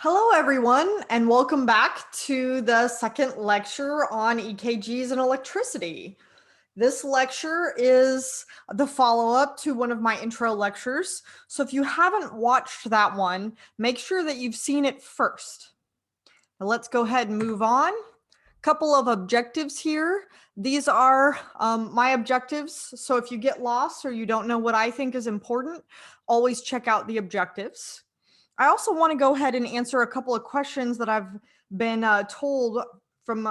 Hello, everyone, and welcome back to the second lecture on EKGs and electricity. This lecture is the follow-up to one of my intro lectures. So if you haven't watched that one, make sure that you've seen it first. Now let's go ahead and move on. Couple of objectives here. These are my objectives. So if you get lost or you don't know what I think is important, always check out the objectives. I also want to go ahead and answer a couple of questions that I've been told from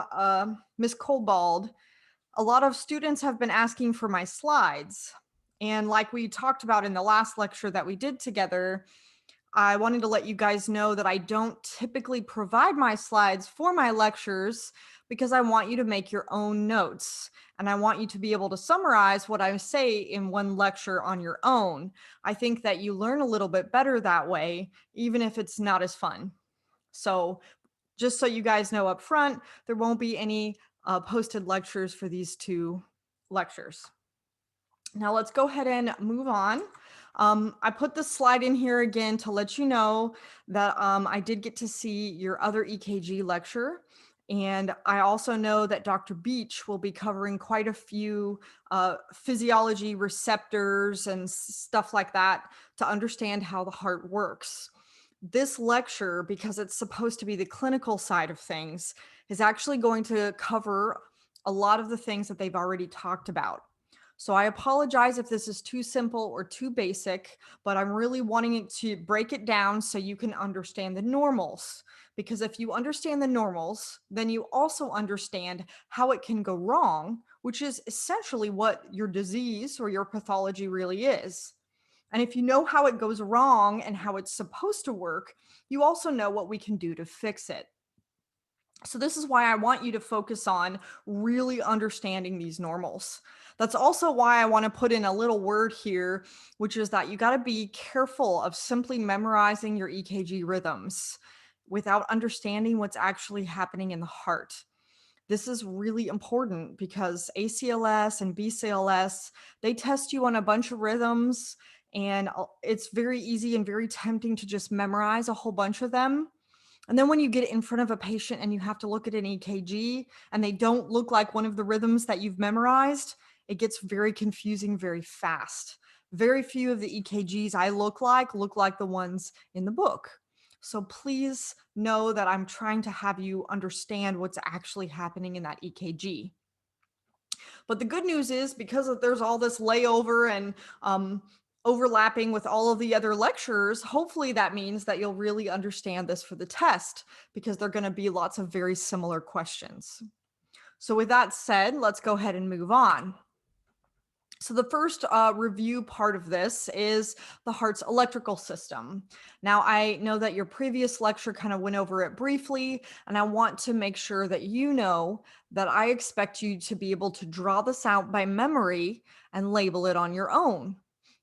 Ms. Coldbald. A lot of students have been asking for my slides. And like we talked about in the last lecture that we did together, I wanted to let you guys know that I don't typically provide my slides for my lectures because I want you to make your own notes and I want you to be able to summarize what I say in one lecture on your own. I think that you learn a little bit better that way, even if it's not as fun. So just so you guys know up front, there won't be any posted lectures for these two lectures. Now let's go ahead and move on. I put this slide in here again to let you know that I did get to see your other EKG lecture. And I also know that Dr. Beach will be covering quite a few physiology receptors and stuff like that to understand how the heart works. This lecture, because it's supposed to be the clinical side of things, is actually going to cover a lot of the things that they've already talked about. So I apologize if this is too simple or too basic, but I'm really wanting it to break it down so you can understand the normals. Because if you understand the normals, then you also understand how it can go wrong, which is essentially what your disease or your pathology really is. And if you know how it goes wrong and how it's supposed to work, you also know what we can do to fix it. So this is why I want you to focus on really understanding these normals. That's also why I want to put in a little word here, which is that you got to be careful of simply memorizing your EKG rhythms without understanding what's actually happening in the heart. This is really important because ACLS and BCLS, they test you on a bunch of rhythms, and it's very easy and very tempting to just memorize a whole bunch of them. And then when you get in front of a patient and you have to look at an EKG and they don't look like one of the rhythms that you've memorized, it gets very confusing very fast. Very few of the EKGs I look like the ones in the book. So please know that I'm trying to have you understand what's actually happening in that EKG. But the good news is because there's all this layover and overlapping with all of the other lectures, hopefully that means that you'll really understand this for the test because there are going to be lots of very similar questions. So with that said, let's go ahead and move on. So the first review part of this is the heart's electrical system. Now, I know that your previous lecture kind of went over it briefly, and I want to make sure that you know that I expect you to be able to draw this out by memory and label it on your own.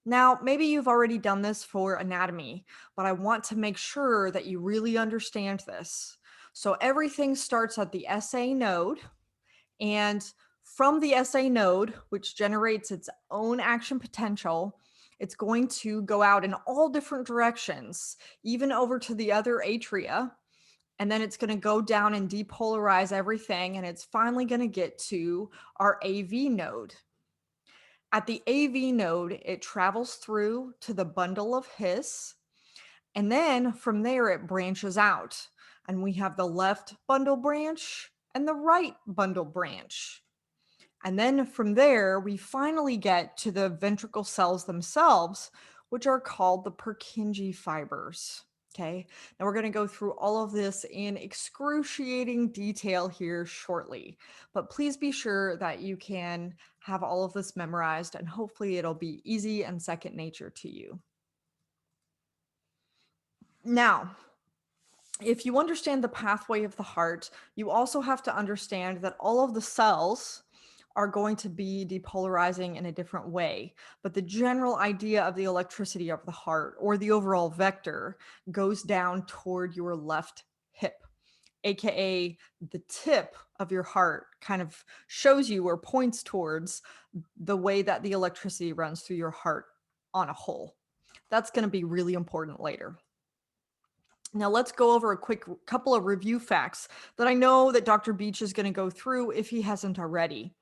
Now, maybe you've already done this for anatomy, but I want to make sure that you really understand this. So everything starts at the SA node, and from the SA node, which generates its own action potential, it's going to go out in all different directions, even over to the other atria. And then it's going to go down and depolarize everything. And it's finally going to get to our AV node. At the AV node, it travels through to the bundle of His. And then from there, it branches out. And we have the left bundle branch and the right bundle branch. And then from there, we finally get to the ventricle cells themselves, which are called the Purkinje fibers. Okay, now we're going to go through all of this in excruciating detail here shortly, but please be sure that you can have all of this memorized and hopefully it'll be easy and second nature to you. Now, if you understand the pathway of the heart, you also have to understand that all of the cells are going to be depolarizing in a different way. But the general idea of the electricity of the heart or the overall vector goes down toward your left hip, AKA the tip of your heart kind of shows you or points towards the way that the electricity runs through your heart on a whole. That's going to be really important later. Now let's go over a quick couple of review facts that I know that Dr. Beach is going to go through if he hasn't already.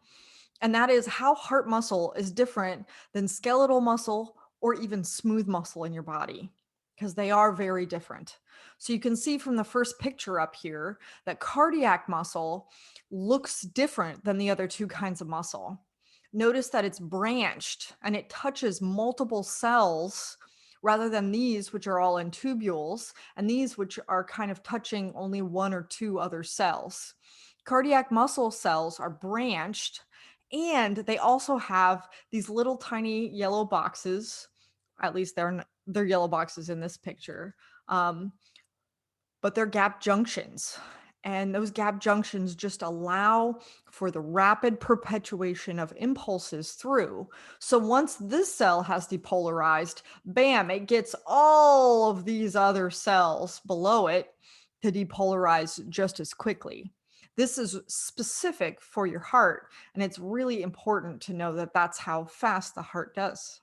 And that is how heart muscle is different than skeletal muscle or even smooth muscle in your body, because they are very different. So you can see from the first picture up here that cardiac muscle looks different than the other two kinds of muscle. Notice that it's branched and it touches multiple cells rather than these, which are all in tubules, and these, which are kind of touching only one or two other cells. Cardiac muscle cells are branched, and they also have these little tiny yellow boxes. At least they're yellow boxes in this picture. Um, but they're gap junctions. And those gap junctions just allow for the rapid perpetuation of impulses through. So once this cell has depolarized, bam, it gets all of these other cells below it to depolarize just as quickly. This is specific for your heart, and it's really important to know that that's how fast the heart does.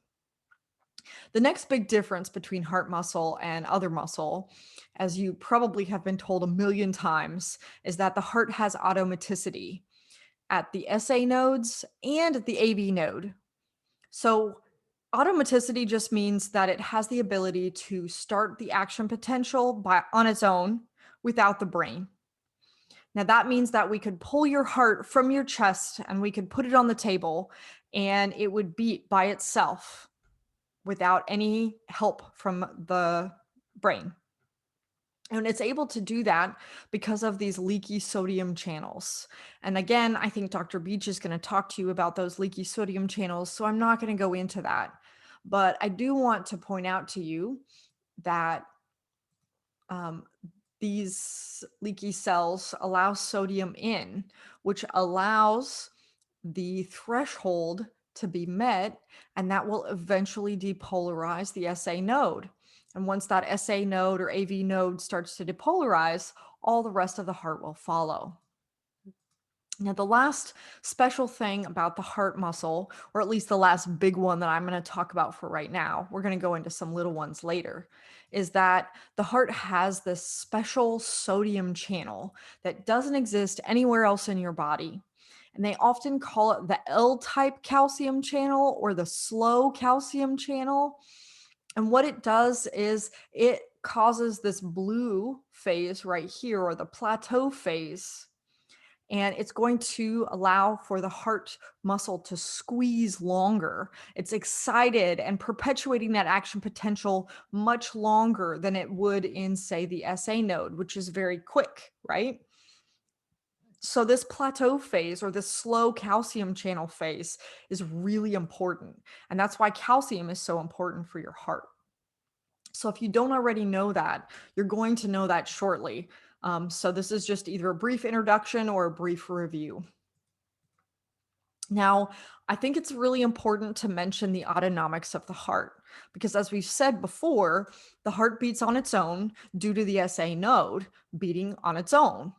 The next big difference between heart muscle and other muscle, as you probably have been told a million times, is that the heart has automaticity at the SA nodes and at the AV node. So, automaticity just means that it has the ability to start the action potential on its own without the brain. Now, that means that we could pull your heart from your chest and we could put it on the table and it would beat by itself without any help from the brain. And it's able to do that because of these leaky sodium channels. And again, I think Dr. Beach is going to talk to you about those leaky sodium channels. So I'm not going to go into that. But I do want to point out to you that um, these leaky cells allow sodium in, which allows the threshold to be met, and that will eventually depolarize the SA node. And once that SA node or AV node starts to depolarize, all the rest of the heart will follow. Now, the last special thing about the heart muscle, or at least the last big one that I'm going to talk about for right now, we're going to go into some little ones later, is that the heart has this special sodium channel that doesn't exist anywhere else in your body. And they often call it the L-type calcium channel or the slow calcium channel. And what it does is it causes this blue phase right here, or the plateau phase, and it's going to allow for the heart muscle to squeeze longer. It's excited and perpetuating that action potential much longer than it would in, say, the SA node, which is very quick, right? So this plateau phase, or this slow calcium channel phase, is really important. And that's why calcium is so important for your heart. So if you don't already know that, you're going to know that shortly. So this is just either a brief introduction or a brief review. Now, I think it's really important to mention the autonomics of the heart, because as we've said before, the heart beats on its own due to the SA node beating on its own.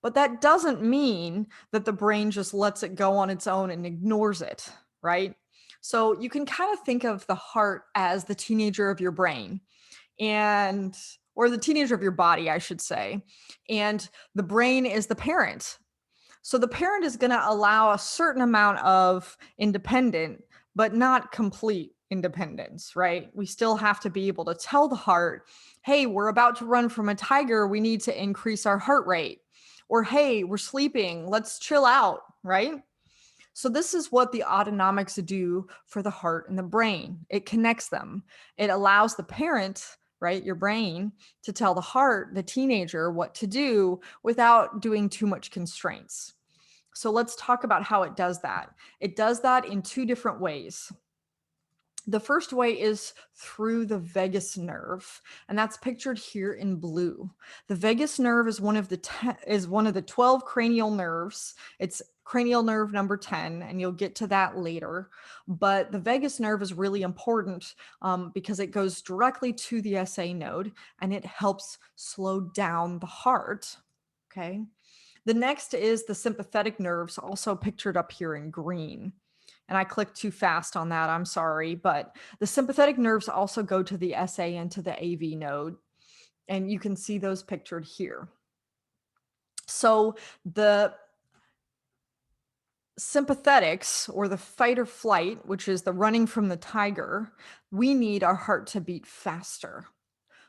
But that doesn't mean that the brain just lets it go on its own and ignores it, right? So you can kind of think of the heart as the teenager of your brain, and or the teenager of your body, I should say. And the brain is the parent. So the parent is going to allow a certain amount of independent, but not complete independence, right? We still have to be able to tell the heart, hey, we're about to run from a tiger. We need to increase our heart rate. Or, hey, we're sleeping. Let's chill out, right? So this is what the autonomics do for the heart and the brain. It connects them. It allows the parent, right, your brain, to tell the heart, the teenager, what to do without doing too much constraints. So let's talk about how it does that. It does that in two different ways. The first way is through the vagus nerve, and that's pictured here in blue. The vagus nerve is one of the 12 cranial nerves. It's cranial nerve number 10, and you'll get to that later. But the vagus nerve is really important because it goes directly to the SA node and it helps slow down the heart. Okay. The next is the sympathetic nerves, also pictured up here in green. And I clicked too fast on that, I'm sorry. But the sympathetic nerves also go to the SA and to the AV node. And you can see those pictured here. So the sympathetics, or the fight or flight, which is the running from the tiger, we need our heart to beat faster.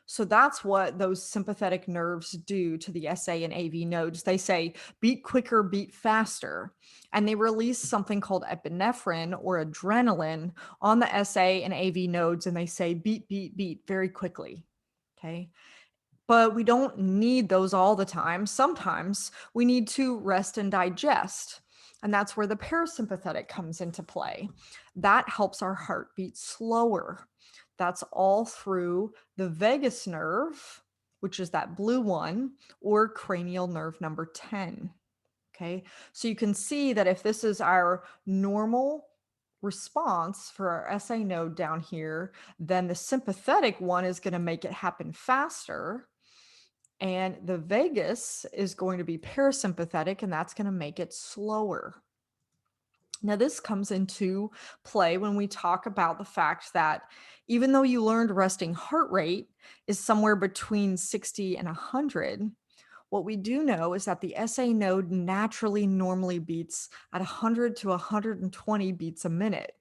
So that's what those sympathetic nerves do to the SA and AV nodes. They say, beat quicker, beat faster. And they release something called epinephrine or adrenaline on the SA and AV nodes. And they say, beat, beat, beat very quickly. Okay. But we don't need those all the time. Sometimes we need to rest and digest. And that's where the parasympathetic comes into play. That helps our heart beat slower. That's all through the vagus nerve, which is that blue one, or cranial nerve number 10. Okay, so you can see that if this is our normal response for our SA node down here, then the sympathetic one is going to make it happen faster. And the vagus is going to be parasympathetic, and that's going to make it slower. Now, this comes into play when we talk about the fact that even though you learned resting heart rate is somewhere between 60 and 100, what we do know is that the SA node naturally normally beats at 100 to 120 beats a minute.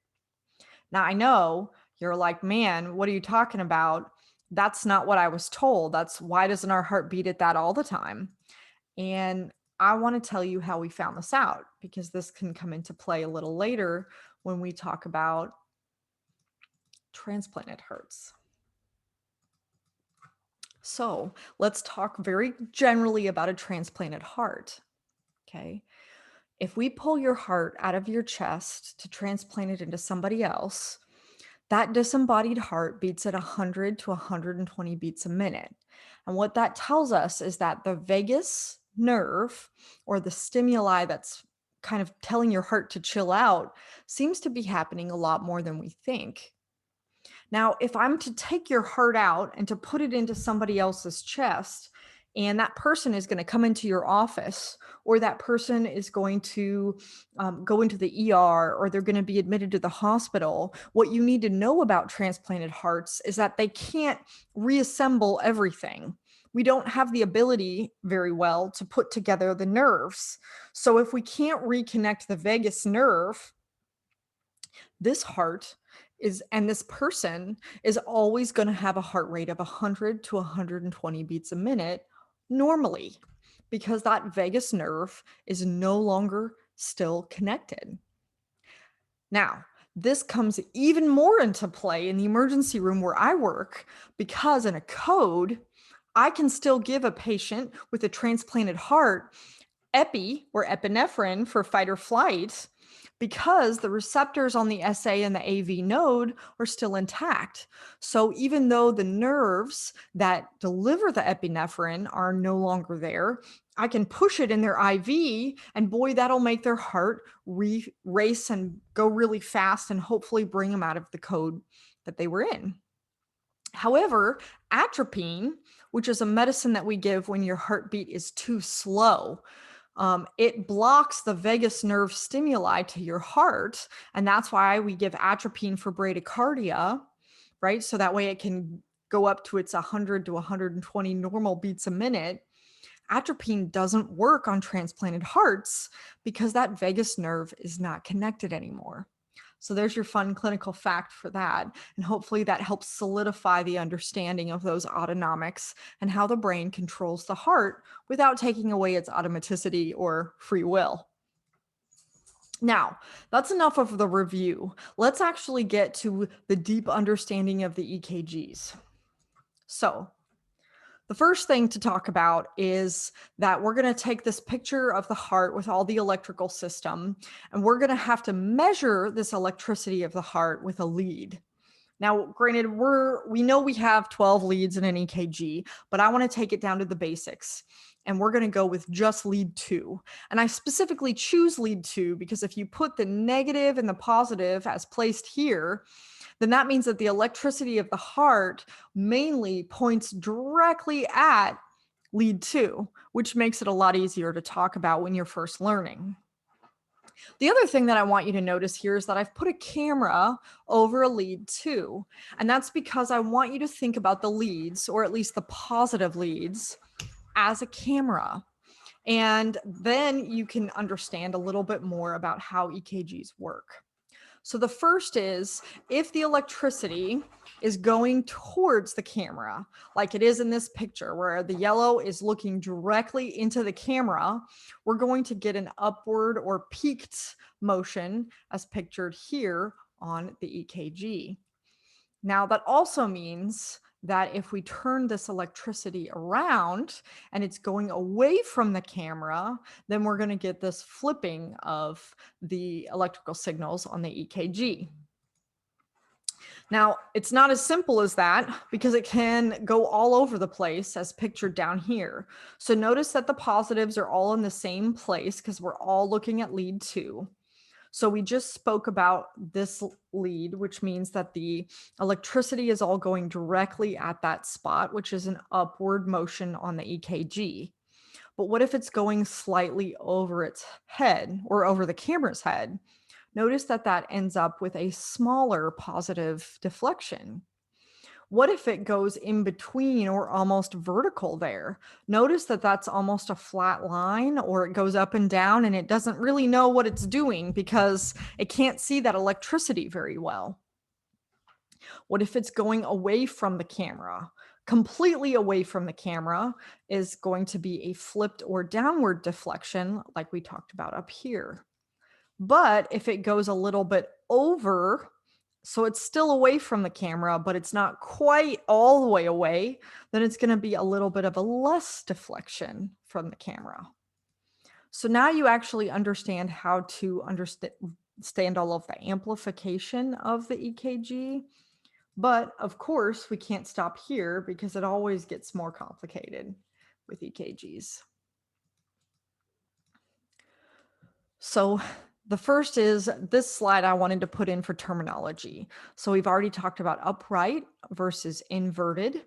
Now, I know you're like, man, what are you talking about? That's not what I was told. That's why doesn't our heart beat at that all the time? And I want to tell you how we found this out, because this can come into play a little later when we talk about transplanted hearts. So let's talk very generally about a transplanted heart. Okay. If we pull your heart out of your chest to transplant it into somebody else, that disembodied heart beats at 100 to 120 beats a minute. And what that tells us is that the vagus nerve, or the stimuli that's kind of telling your heart to chill out, seems to be happening a lot more than we think. Now, if I'm to take your heart out and to put it into somebody else's chest, and that person is going to come into your office, or that person is going to go into the ER, or they're going to be admitted to the hospital, what you need to know about transplanted hearts is that they can't reassemble everything. We don't have the ability very well to put together the nerves. So if we can't reconnect the vagus nerve, this heart and this person is always going to have a heart rate of 100 to 120 beats a minute normally, because that vagus nerve is no longer still connected. Now, this comes even more into play in the emergency room where I work, because in a code, I can still give a patient with a transplanted heart epi, or epinephrine, for fight or flight, because the receptors on the SA and the AV node are still intact. So even though the nerves that deliver the epinephrine are no longer there, I can push it in their IV, and boy, that'll make their heart race and go really fast, and hopefully bring them out of the code that they were in. However, atropine, which is a medicine that we give when your heartbeat is too slow, it blocks the vagus nerve stimuli to your heart. And that's why we give atropine for bradycardia, right? So that way it can go up to its 100 to 120 normal beats a minute. Atropine doesn't work on transplanted hearts because that vagus nerve is not connected anymore. So there's your fun clinical fact for that. And hopefully that helps solidify the understanding of those autonomics and how the brain controls the heart without taking away its automaticity or free will. Now, that's enough of the review. Let's actually get to the deep understanding of the EKGs. So the first thing to talk about is that we're going to take this picture of the heart with all the electrical system, and we're going to have to measure this electricity of the heart with a lead. Now, granted, we know we have 12 leads in an EKG, but I want to take it down to the basics. And we're going to go with just lead 2. And I specifically choose lead 2 because if you put the negative and the positive as placed here, then that means that the electricity of the heart mainly points directly at lead 2, which makes it a lot easier to talk about when you're first learning. The other thing that I want you to notice here is that I've put a camera over a lead too. And that's because I want you to think about the leads, or at least the positive leads, as a camera. And then you can understand a little bit more about how EKGs work. So the first is, if the electricity is going towards the camera, like it is in this picture where the yellow is looking directly into the camera, we're going to get an upward or peaked motion as pictured here on the EKG. Now, that also means that if we turn this electricity around and it's going away from the camera, then we're going to get this flipping of the electrical signals on the EKG. Now, it's not as simple as that because it can go all over the place as pictured down here. So notice that the positives are all in the same place because we're all looking at lead 2. So we just spoke about this lead, which means that the electricity is all going directly at that spot, which is an upward motion on the EKG. But what if it's going slightly over its head or over the camera's head? Notice that that ends up with a smaller positive deflection. What if it goes in between or almost vertical there? Notice that that's almost a flat line, or it goes up and down and it doesn't really know what it's doing because it can't see that electricity very well. What if it's going away from the camera? Completely away from the camera is going to be a flipped or downward deflection like we talked about up here. But if it goes a little bit over, so it's still away from the camera, but it's not quite all the way away, then it's going to be a little bit of a less deflection from the camera. So now you actually understand how to understand all of the amplification of the EKG. But of course, we can't stop here because it always gets more complicated with EKGs. So the first is this slide I wanted to put in for terminology. So we've already talked about upright versus inverted,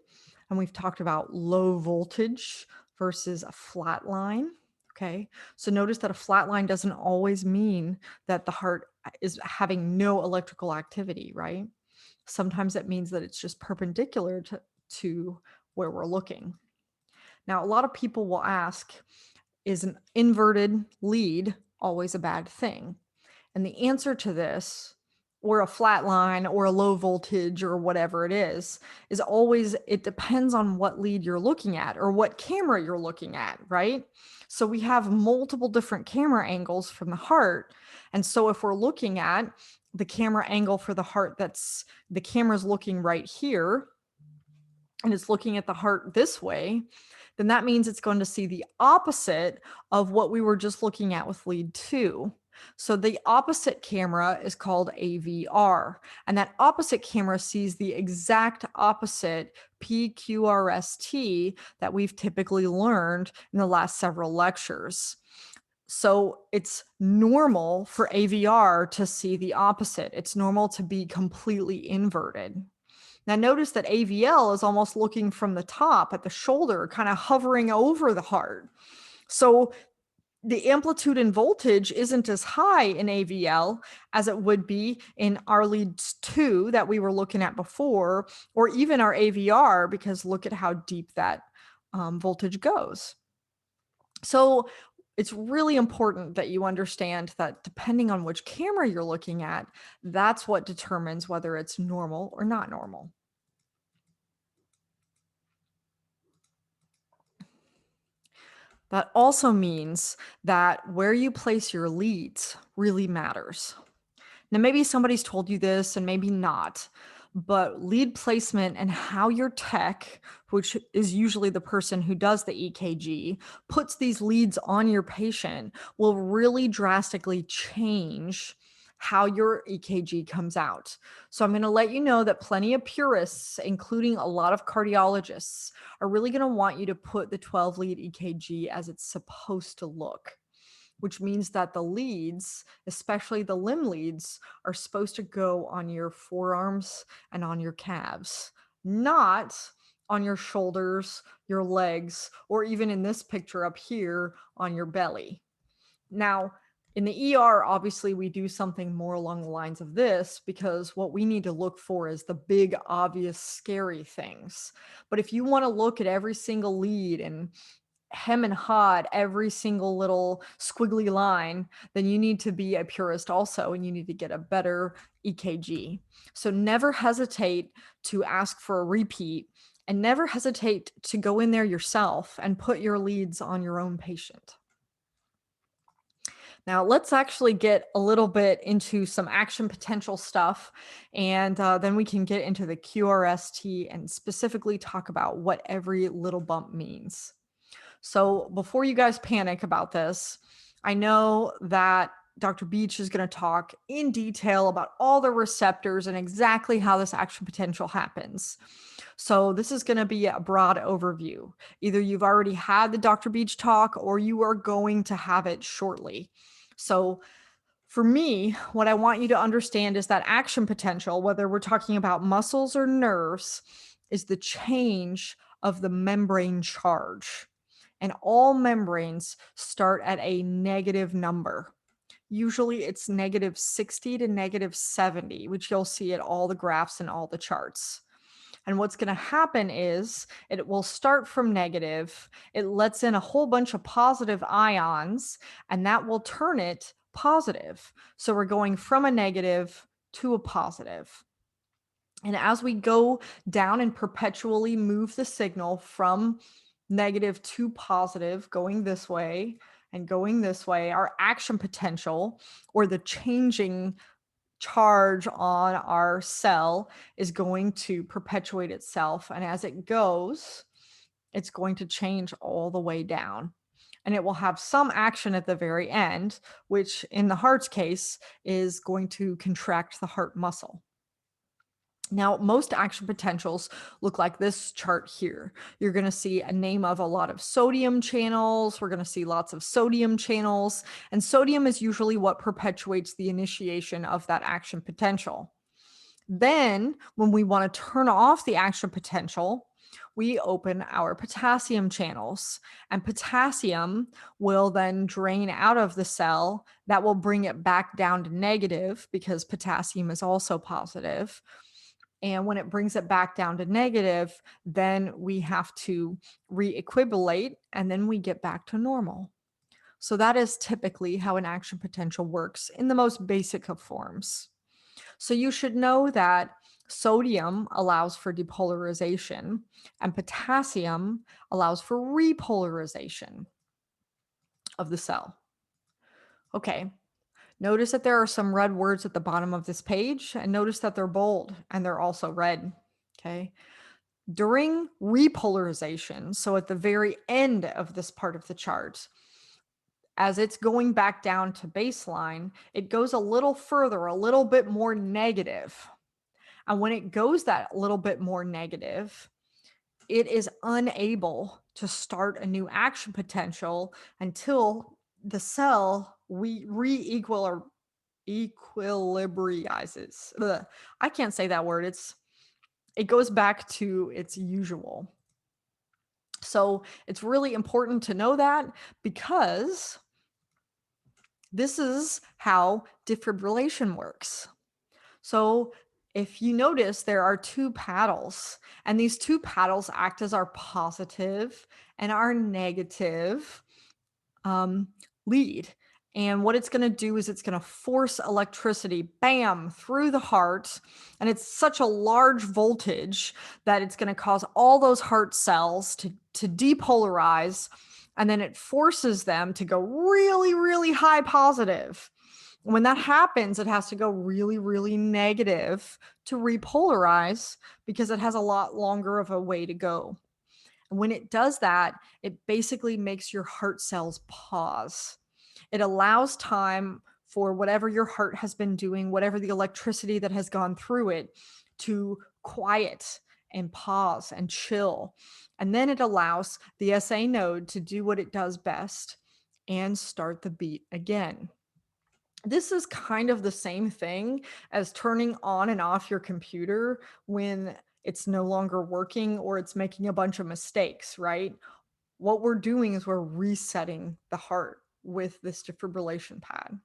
and we've talked about low voltage versus a flat line. Okay, so notice that a flat line doesn't always mean that the heart is having no electrical activity, right? Sometimes it means that it's just perpendicular to where we're looking. Now, a lot of people will ask, is an inverted lead always a bad thing? And the answer to this, or a flat line or a low voltage or whatever it is always, it depends on what lead you're looking at or what camera you're looking at, right? So we have multiple different camera angles from the heart. And so if we're looking at the camera angle for the heart, that's the camera's looking right here and it's looking at the heart this way, then that means it's going to see the opposite of what we were just looking at with lead 2. So the opposite camera is called AVR, and that opposite camera sees the exact opposite PQRST that we've typically learned in the last several lectures. So it's normal for AVR to see the opposite. It's normal to be completely inverted. Now notice that AVL is almost looking from the top at the shoulder, kind of hovering over the heart. So the amplitude and voltage isn't as high in AVL as it would be in our leads 2 that we were looking at before, or even our AVR, because look at how deep that voltage goes. So it's really important that you understand that depending on which camera you're looking at, that's what determines whether it's normal or not normal. That also means that where you place your leads really matters. Now, maybe somebody's told you this and maybe not, but lead placement and how your tech, which is usually the person who does the EKG, puts these leads on your patient will really drastically change how your EKG comes out. So I'm going to let you know that plenty of purists, including a lot of cardiologists, are really going to want you to put the 12 lead EKG as it's supposed to look, which means that the leads, especially the limb leads, are supposed to go on your forearms and on your calves, not on your shoulders, your legs, or even in this picture up here on your belly. Now, In the ER, obviously, we do something more along the lines of this because what we need to look for is the big, obvious, scary things. But if you want to look at every single lead and hem and haw at every single little squiggly line, then you need to be a purist also, and you need to get a better EKG. So never hesitate to ask for a repeat, and never hesitate to go in there yourself and put your leads on your own patient. Now, let's actually get a little bit into some action potential stuff, and then we can get into the QRST and specifically talk about what every little bump means. So, before you guys panic about this, I know that Dr. Beach is going to talk in detail about all the receptors and exactly how this action potential happens. So, this is going to be a broad overview. Either you've already had the Dr. Beach talk or you are going to have it shortly. So, for me, what I want you to understand is that action potential, whether we're talking about muscles or nerves, is the change of the membrane charge. And all membranes start at a negative number. Usually it's negative 60 to negative 70, which you'll see at all the graphs and all the charts. And what's going to happen is it will start from negative. It lets in a whole bunch of positive ions, and that will turn it positive. So we're going from a negative to a positive. And as we go down and perpetually move the signal from negative to positive, going this way and going this way, our action potential or the changing charge on our cell is going to perpetuate itself. And as it goes, it's going to change all the way down. And it will have some action at the very end, which in the heart's case is going to contract the heart muscle. Now, most action potentials look like this chart here. You're going to see a name of a lot of sodium channels. We're going to see lots of sodium channels. And sodium is usually what perpetuates the initiation of that action potential. Then, when we want to turn off the action potential, we open our potassium channels. And potassium will then drain out of the cell. That will bring it back down to negative because potassium is also positive. And when it brings it back down to negative, then we have to re-equilibrate and then we get back to normal. So that is typically how an action potential works in the most basic of forms. So you should know that sodium allows for depolarization and potassium allows for repolarization of the cell. Okay, notice that there are some red words at the bottom of this page, and notice that they're bold and they're also red. Okay. During repolarization, so at the very end of this part of the chart, as it's going back down to baseline, it goes a little further, a little bit more negative. And when it goes that little bit more negative, it is unable to start a new action potential until the cell equilibrizes. Ugh, I can't say that word. It goes back to its usual. So it's really important to know that because this is how defibrillation works. So if you notice, there are two paddles, and these two paddles act as our positive and our negative lead. And what it's going to do is it's going to force electricity, bam, through the heart. And it's such a large voltage that it's going to cause all those heart cells to depolarize. And then it forces them to go really, really high positive. When that happens, it has to go really, really negative to repolarize because it has a lot longer of a way to go. And when it does that, it basically makes your heart cells pause. It allows time for whatever your heart has been doing, whatever the electricity that has gone through it, to quiet and pause and chill. And then it allows the SA node to do what it does best and start the beat again. This is kind of the same thing as turning on and off your computer when it's no longer working or it's making a bunch of mistakes, right? What we're doing is we're resetting the heart. with this defibrillation pad.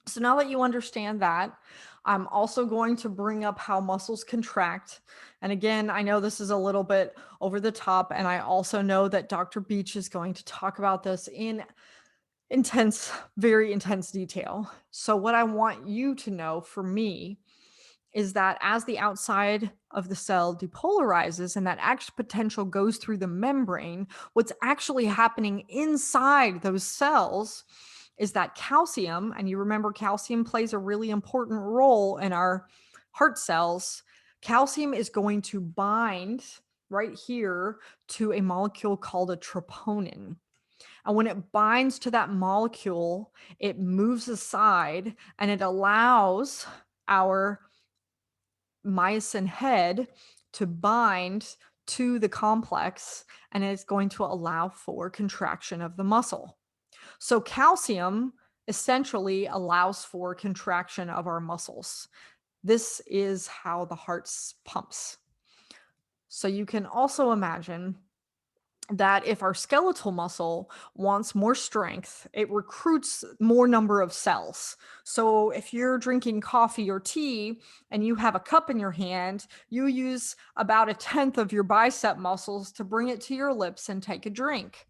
So now that you understand that, I'm also going to bring up how muscles contract. And again, I know this is a little bit over the top, and I also know that Dr. Beach is going to talk about this in very intense detail. So what I want you to know for me is that as the outside of the cell depolarizes and that action potential goes through the membrane, what's actually happening inside those cells is that calcium, and you remember calcium plays a really important role in our heart cells. Calcium is going to bind right here to a molecule called a troponin. And when it binds to that molecule, it moves aside and it allows our myosin head to bind to the complex, and it's going to allow for contraction of the muscle. So calcium essentially allows for contraction of our muscles. This is how the heart pumps. So you can also imagine that if our skeletal muscle wants more strength, it recruits more number of cells. So if you're drinking coffee or tea and you have a cup in your hand, you use about 1/10 of your bicep muscles to bring it to your lips and take a drink.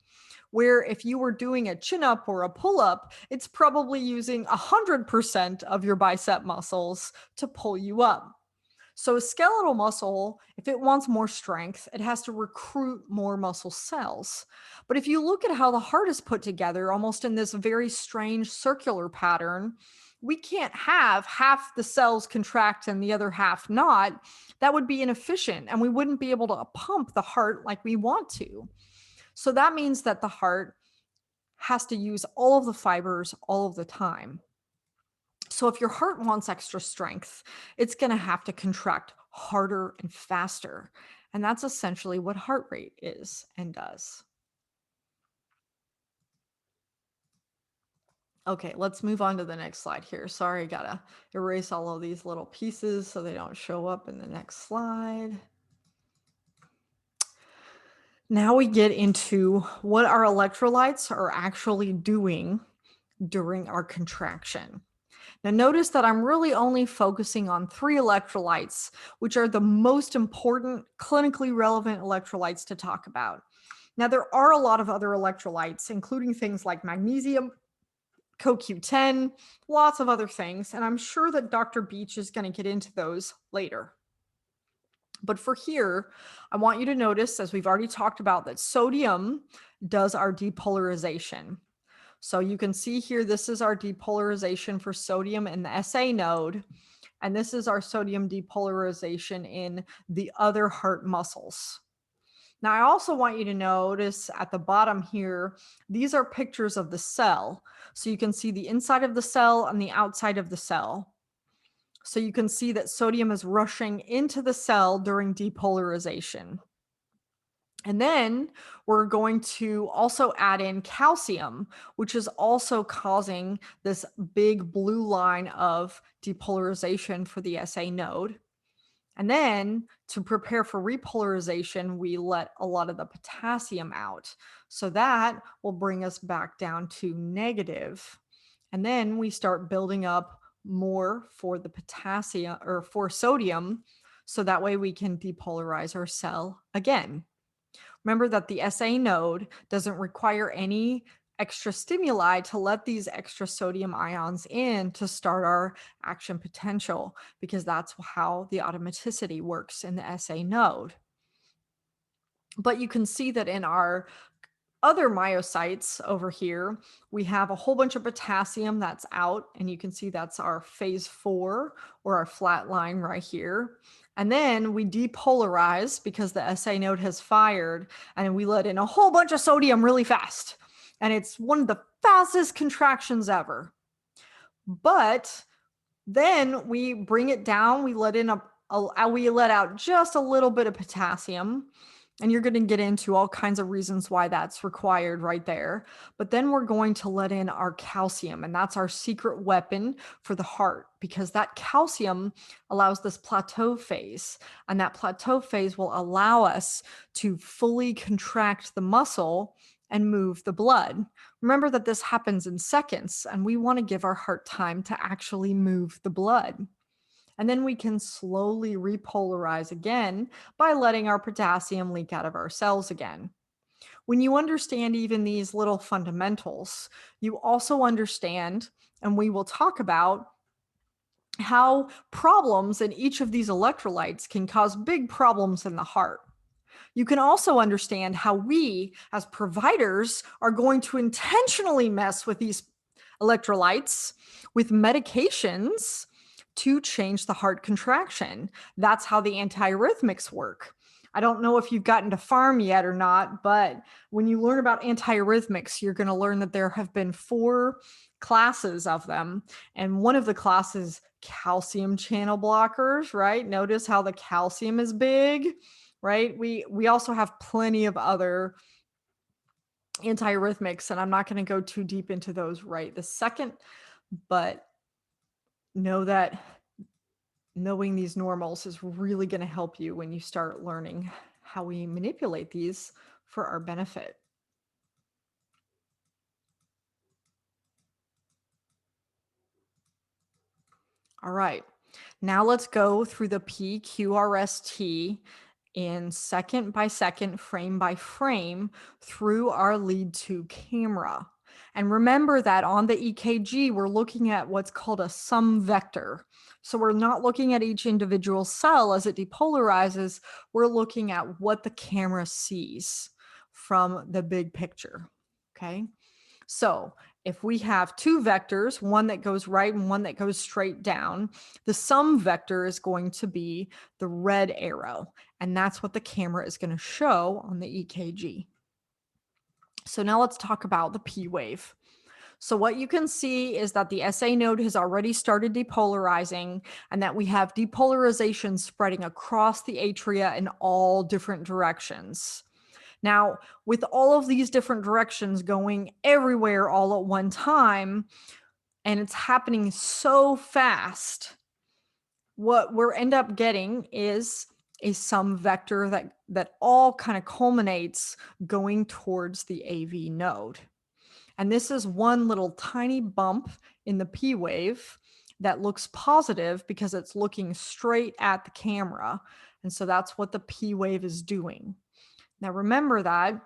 Where if you were doing a chin up or a pull up, it's probably using 100% of your bicep muscles to pull you up. So a skeletal muscle, if it wants more strength, it has to recruit more muscle cells. But if you look at how the heart is put together, almost in this very strange circular pattern, we can't have half the cells contract and the other half not. That would be inefficient, and we wouldn't be able to pump the heart like we want to. So that means that the heart has to use all of the fibers all of the time. So if your heart wants extra strength, it's going to have to contract harder and faster. And that's essentially what heart rate is and does. Okay, let's move on to the next slide here. Sorry, I gotta erase all of these little pieces so they don't show up in the next slide. Now we get into what our electrolytes are actually doing during our contraction. Now notice that I'm really only focusing on 3 electrolytes, which are the most important clinically relevant electrolytes to talk about. Now there are a lot of other electrolytes, including things like magnesium, CoQ10, lots of other things, and I'm sure that Dr. Beach is going to get into those later. But for here, I want you to notice, as we've already talked about, that sodium does our depolarization. So you can see here, this is our depolarization for sodium in the SA node, and this is our sodium depolarization in the other heart muscles. Now, I also want you to notice at the bottom here, these are pictures of the cell. So you can see the inside of the cell and the outside of the cell. So you can see that sodium is rushing into the cell during depolarization. And then we're going to also add in calcium, which is also causing this big blue line of depolarization for the SA node. And then to prepare for repolarization, we let a lot of the potassium out. So that will bring us back down to negative. And then we start building up more for the potassium or for sodium. So that way we can depolarize our cell again. Remember that the SA node doesn't require any extra stimuli to let these extra sodium ions in to start our action potential, because that's how the automaticity works in the SA node. But you can see that in our other myocytes over here, we have a whole bunch of potassium that's out, and you can see that's our phase 4 or our flat line right here. And then we depolarize because the SA node has fired, and we let in a whole bunch of sodium really fast. And it's one of the fastest contractions ever. But then we bring it down, we let in we let out just a little bit of potassium. And you're going to get into all kinds of reasons why that's required right there. But then we're going to let in our calcium, and that's our secret weapon for the heart, because that calcium allows this plateau phase. And that plateau phase will allow us to fully contract the muscle and move the blood. Remember that this happens in seconds, and we want to give our heart time to actually move the blood. And then we can slowly repolarize again by letting our potassium leak out of our cells again. When you understand even these little fundamentals, you also understand, and we will talk about how problems in each of these electrolytes can cause big problems in the heart. You can also understand how we, as providers, are going to intentionally mess with these electrolytes with medications to change the heart contraction. That's how the antiarrhythmics work. I don't know if you've gotten to farm yet or not, but when you learn about antiarrhythmics, you're going to learn that there have been 4 classes of them. And one of the classes, calcium channel blockers, right? Notice how the calcium is big, right? We also have plenty of other antiarrhythmics, and I'm not going to go too deep into those right this second, but know that knowing these normals is really going to help you when you start learning how we manipulate these for our benefit. All right. Now let's go through the PQRST in second by second, frame by frame through our lead 2 camera. And remember that on the EKG, we're looking at what's called a sum vector. So we're not looking at each individual cell as it depolarizes. We're looking at what the camera sees from the big picture. Okay. So if we have 2 vectors, one that goes right and one that goes straight down, the sum vector is going to be the red arrow. And that's what the camera is going to show on the EKG. So now let's talk about the P wave. So what you can see is that the SA node has already started depolarizing, and that we have depolarization spreading across the atria in all different directions. Now, with all of these different directions going everywhere all at one time, and it's happening so fast, what we're end up getting is a sum vector that all kind of culminates going towards the AV node. And this is one little tiny bump in the P wave that looks positive because it's looking straight at the camera. And so that's what the P wave is doing. Now remember that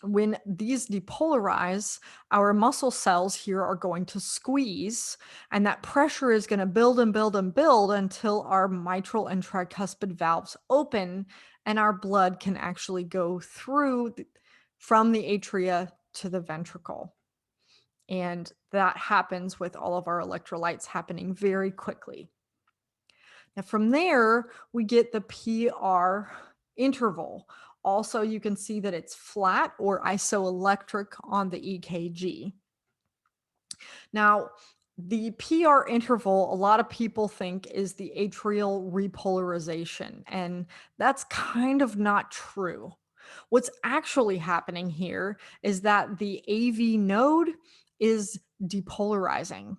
when these depolarize, our muscle cells here are going to squeeze, and that pressure is going to build and build and build until our mitral and tricuspid valves open and our blood can actually go through from the atria to the ventricle. And that happens with all of our electrolytes happening very quickly. Now from there, we get the PR interval. Also, you can see that it's flat or isoelectric on the EKG. Now, the PR interval, a lot of people think is the atrial repolarization, and that's kind of not true. What's actually happening here is that the AV node is depolarizing.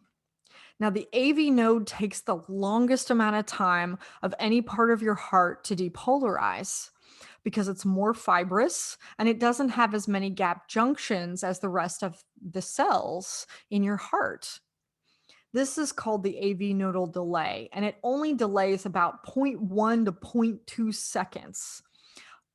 Now, the AV node takes the longest amount of time of any part of your heart to depolarize because it's more fibrous and it doesn't have as many gap junctions as the rest of the cells in your heart. This is called the AV nodal delay, and it only delays about 0.1 to 0.2 seconds.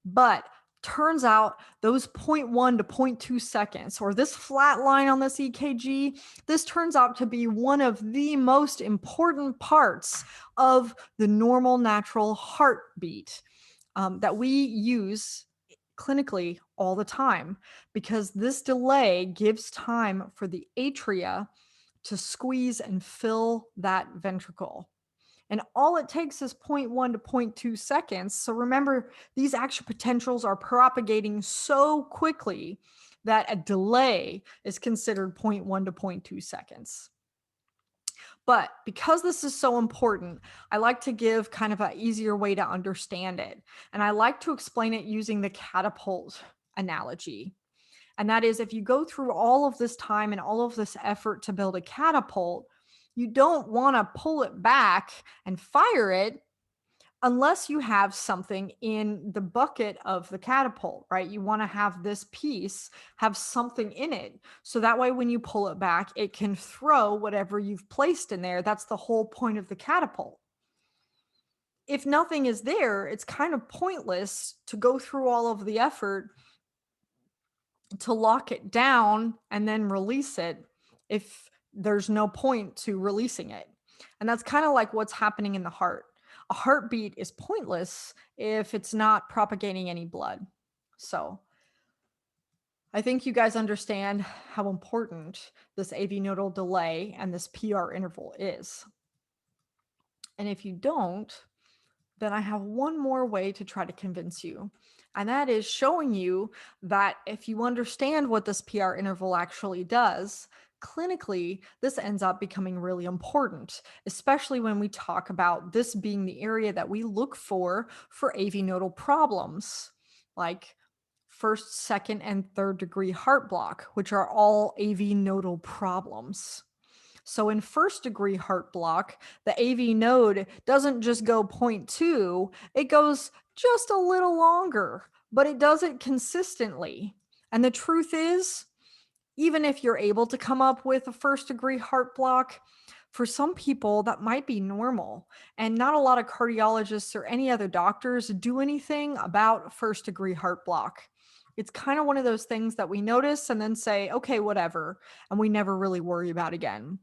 But turns out those 0.1 to 0.2 seconds, or this flat line on this EKG, this turns out to be one of the most important parts of the normal natural heartbeat that we use clinically all the time, because this delay gives time for the atria to squeeze and fill that ventricle. And all it takes is 0.1 to 0.2 seconds. So remember, these action potentials are propagating so quickly that a delay is considered 0.1 to 0.2 seconds. But because this is so important, I like to give kind of an easier way to understand it. And I like to explain it using the catapult analogy. And that is, if you go through all of this time and all of this effort to build a catapult, you don't want to pull it back and fire it unless you have something in the bucket of the catapult, right? You want to have this piece have something in it. So that way, when you pull it back, it can throw whatever you've placed in there. That's the whole point of the catapult. If nothing is there, it's kind of pointless to go through all of the effort to lock it down and then release it if there's no point to releasing it. And that's kind of like what's happening in the heart. A heartbeat is pointless if it's not propagating any blood. So I think you guys understand how important this AV nodal delay and this PR interval is. And if you don't, then I have one more way to try to convince you. And that is showing you that if you understand what this PR interval actually does, clinically, this ends up becoming really important, especially when we talk about this being the area that we look for AV nodal problems, like first, second, and third degree heart block, which are all AV nodal problems. So in first degree heart block, the AV node doesn't just go 0.2, it goes just a little longer, but it does it consistently. And the truth is, even if you're able to come up with a first degree heart block, for some people that might be normal. And not a lot of cardiologists or any other doctors do anything about first degree heart block. It's kind of one of those things that we notice and then say, okay, whatever, and we never really worry about again.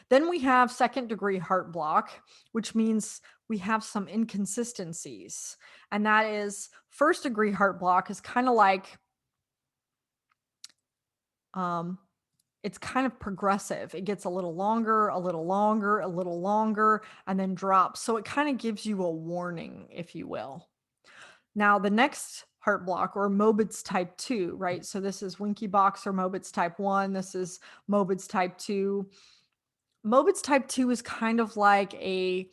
Then we have second degree heart block, which means we have some inconsistencies. And that is first degree heart block is kind of like, it's kind of progressive. It gets a little longer, a little longer, a little longer, and then drops. So it kind of gives you a warning, if you will. Now, the next heart block, or Mobitz type 2, right? So this is Winky box or Mobitz type 1. This is Mobitz type 2. Mobitz type 2 is kind of like a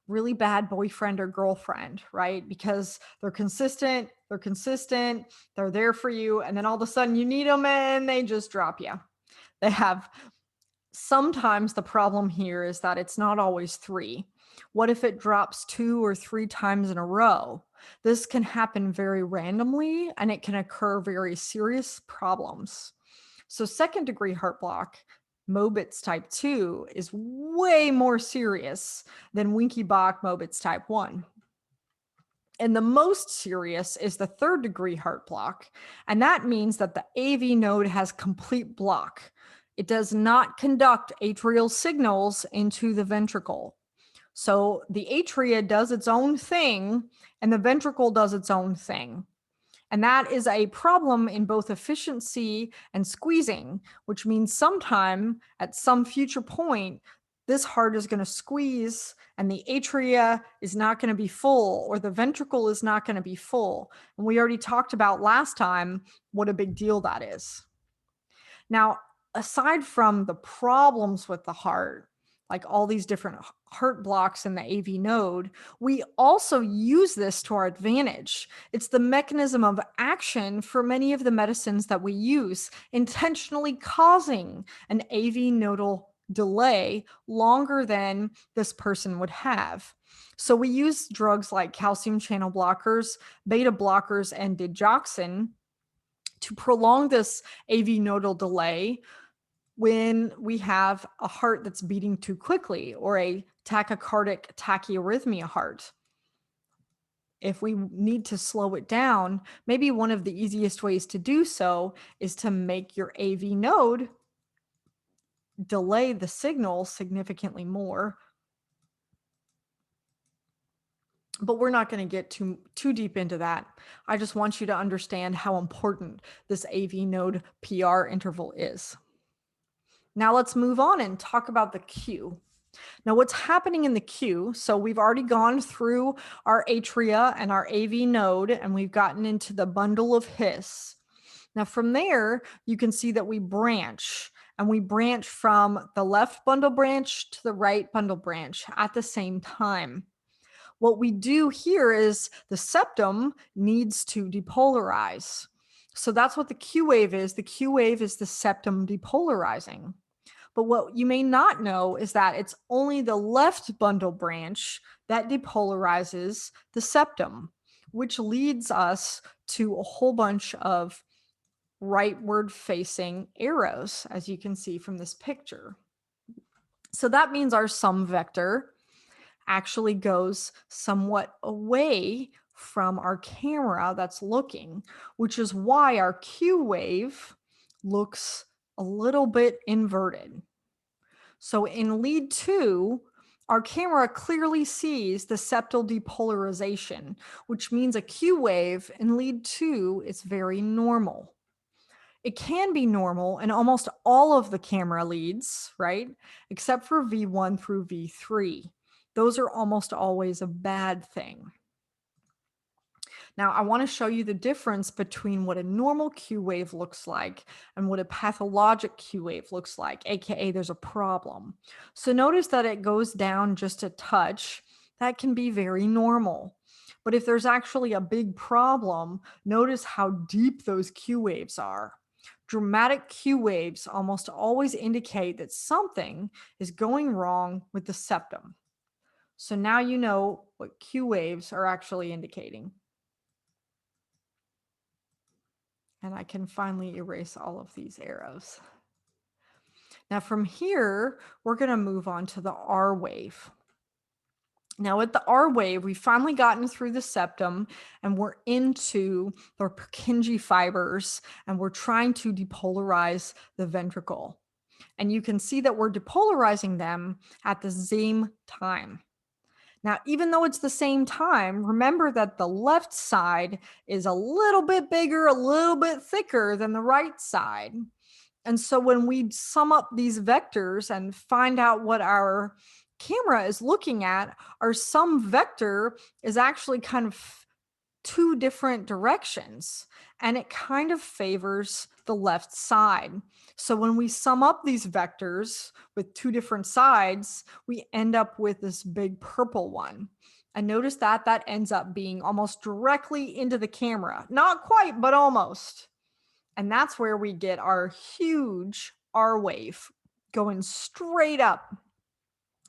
really bad boyfriend or girlfriend, right? Because they're consistent, they're there for you, and then all of a sudden you need them and they just drop you. They have sometimes the problem here is that it's not always 3. What if it drops 2 or 3 times in a row? This can happen very randomly and it can occur very serious problems. So second degree heart block, Mobitz type 2, is way more serious than Winky Bach Mobitz type 1. And the most serious is the third degree heart block. And that means that the AV node has complete block. It does not conduct atrial signals into the ventricle. So the atria does its own thing and the ventricle does its own thing. And that is a problem in both efficiency and squeezing, which means sometime at some future point, this heart is going to squeeze and the atria is not going to be full, or the ventricle is not going to be full. And we already talked about last time what a big deal that is. Now, aside from the problems with the heart, like all these different heart blocks in the AV node, we also use this to our advantage. It's the mechanism of action for many of the medicines that we use, intentionally causing an AV nodal delay longer than this person would have. So we use drugs like calcium channel blockers, beta blockers, and digoxin to prolong this AV nodal delay when we have a heart that's beating too quickly, or a tachycardic tachyarrhythmia heart. If we need to slow it down, maybe one of the easiest ways to do so is to make your AV node delay the signal significantly more. But we're not going to get too deep into that. I just want you to understand how important this AV node PR interval is. Now let's move on and talk about the Q. Now what's happening in the Q, so we've already gone through our atria and our AV node, and we've gotten into the bundle of His. Now from there, you can see that we branch, and we branch from the left bundle branch to the right bundle branch at the same time. What we do here is the septum needs to depolarize. So that's what the Q wave is. The Q wave is the septum depolarizing. But what you may not know is that it's only the left bundle branch that depolarizes the septum, which leads us to a whole bunch of rightward facing arrows, as you can see from this picture. So that means our sum vector actually goes somewhat away from our camera that's looking, which is why our Q wave looks a little bit inverted. So in lead 2, our camera clearly sees the septal depolarization, which means a Q wave in lead 2 is very normal. It can be normal in almost all of the camera leads, right? Except for V1 through V3. Those are almost always a bad thing. Now, I want to show you the difference between what a normal Q wave looks like and what a pathologic Q wave looks like, aka there's a problem. So notice that it goes down just a touch. That can be very normal. But if there's actually a big problem, notice how deep those Q waves are. Dramatic Q waves almost always indicate that something is going wrong with the septum. So now you know what Q waves are actually indicating. And I can finally erase all of these arrows. Now from here, we're going to move on to the R wave. Now with the R wave, we've finally gotten through the septum and we're into the Purkinje fibers and we're trying to depolarize the ventricle. And you can see that we're depolarizing them at the same time. Now, even though it's the same time, remember that the left side is a little bit bigger, a little bit thicker than the right side. And so when we sum up these vectors and find out what our camera is looking at, our sum vector is actually kind of two different directions, and it kind of favors the left side. So when we sum up these vectors with two different sides, we end up with this big purple one. And notice that that ends up being almost directly into the camera. Not quite, but almost. And that's where we get our huge R wave going straight up.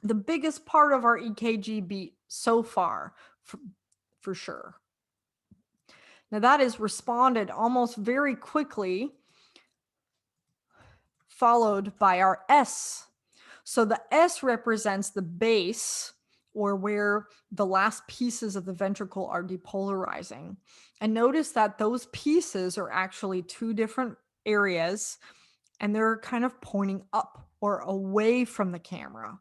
The biggest part of our EKG beat so far, for sure. Now that is responded almost very quickly, followed by our S. So the S represents the base, or where the last pieces of the ventricle are depolarizing. And notice that those pieces are actually two different areas, and they're kind of pointing up or away from the camera,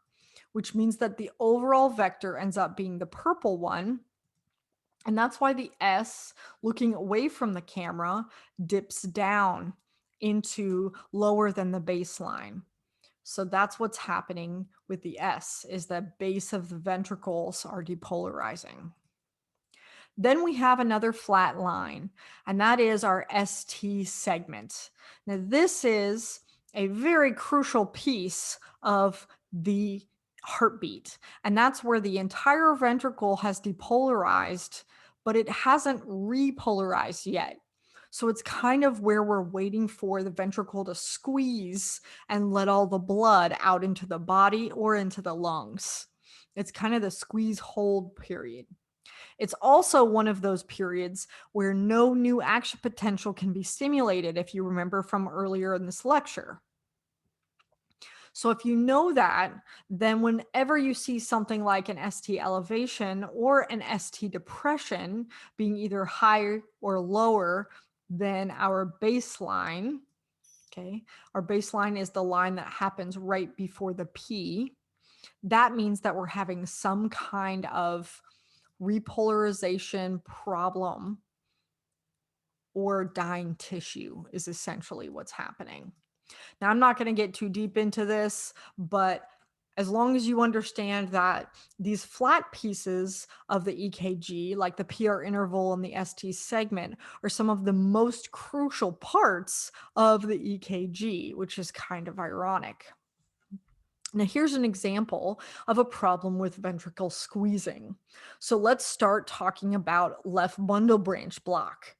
which means that the overall vector ends up being the purple one. And that's why the S, looking away from the camera, dips down into lower than the baseline. So that's what's happening with the S, is the base of the ventricles are depolarizing. Then we have another flat line, and that is our ST segment. Now, this is a very crucial piece of the heartbeat, and that's where the entire ventricle has depolarized, but it hasn't repolarized yet. So it's kind of where we're waiting for the ventricle to squeeze and let all the blood out into the body or into the lungs. It's kind of the squeeze hold period. It's also one of those periods where no new action potential can be stimulated, if you remember from earlier in this lecture. So if you know that, then whenever you see something like an ST elevation or an ST depression being either higher or lower than our baseline, okay, our baseline is the line that happens right before the P, that means that we're having some kind of repolarization problem or dying tissue is essentially what's happening. Now, I'm not going to get too deep into this, but as long as you understand that these flat pieces of the EKG, like the PR interval and the ST segment, are some of the most crucial parts of the EKG, which is kind of ironic. Now, here's an example of a problem with ventricle squeezing. So let's start talking about left bundle branch block.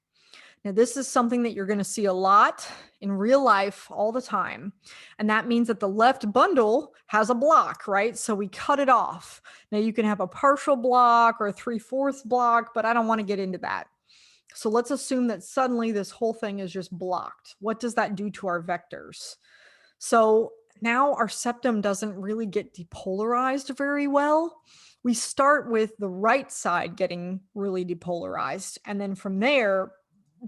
Now, this is something that you're going to see a lot in real life all the time. And that means that the left bundle has a block, right? So we cut it off. Now, you can have a partial block or a 3/4 block, but I don't want to get into that. So let's assume that suddenly this whole thing is just blocked. What does that do to our vectors? So now our septum doesn't really get depolarized very well. We start with the right side getting really depolarized. And then from there,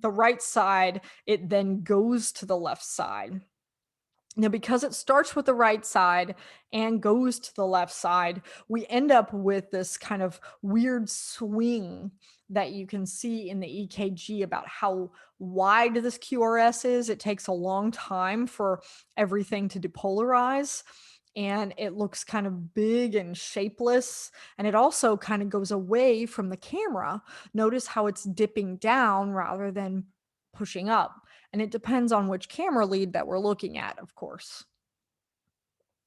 the right side, it then goes to the left side. Now, because it starts with the right side and goes to the left side, we end up with this kind of weird swing that you can see in the EKG about how wide this QRS is. It takes a long time for everything to depolarize, and it looks kind of big and shapeless. And it also kind of goes away from the camera. Notice how it's dipping down rather than pushing up. And it depends on which camera lead that we're looking at, of course.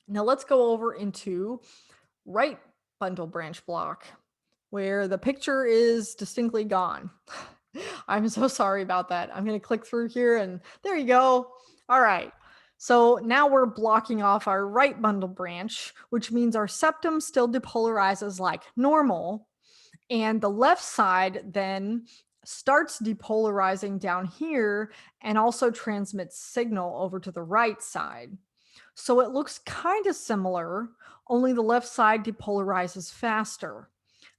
Now let's go over into right bundle branch block where the picture is distinctly gone. I'm so sorry about that. I'm going to click through here and there you go. All right. So now we're blocking off our right bundle branch, which means our septum still depolarizes like normal. And the left side then starts depolarizing down here and also transmits signal over to the right side. So it looks kind of similar, only the left side depolarizes faster.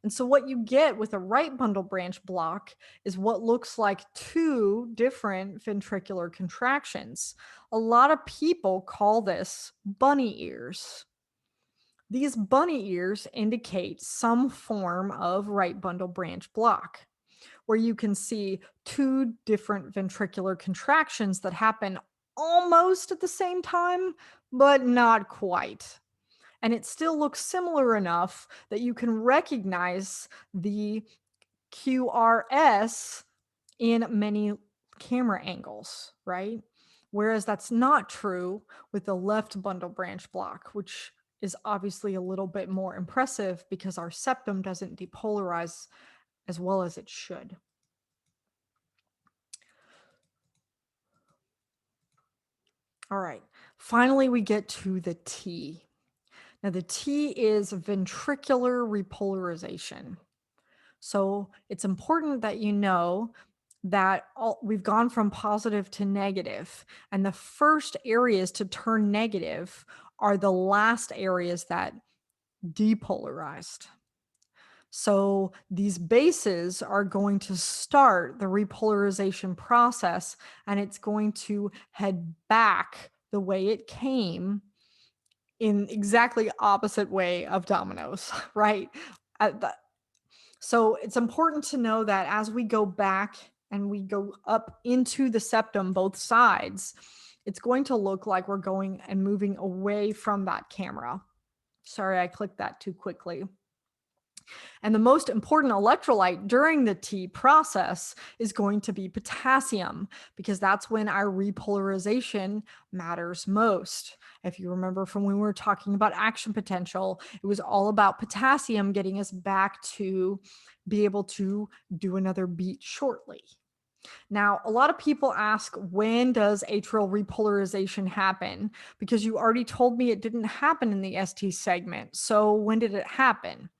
And so what you get with a right bundle branch block is what looks like two different ventricular contractions. A lot of people call this bunny ears. These bunny ears indicate some form of right bundle branch block, where you can see two different ventricular contractions that happen almost at the same time, but not quite. And it still looks similar enough that you can recognize the QRS in many camera angles, right? Whereas that's not true with the left bundle branch block, which is obviously a little bit more impressive because our septum doesn't depolarize as well as it should. All right. Finally, we get to the T. Now, the T is ventricular repolarization. So it's important that you know that we've gone from positive to negative, and the first areas to turn negative are the last areas that depolarized. So these bases are going to start the repolarization process, and it's going to head back the way it came in exactly opposite way of dominoes, right? At the So it's important to know that as we go back and we go up into the septum, both sides, it's going to look like we're going and moving away from that camera. Sorry, I clicked that too quickly. And the most important electrolyte during the T process is going to be potassium, because that's when our repolarization matters most. If you remember from when we were talking about action potential, it was all about potassium getting us back to be able to do another beat shortly. Now, a lot of people ask, when does atrial repolarization happen? Because you already told me it didn't happen in the ST segment. So when did it happen?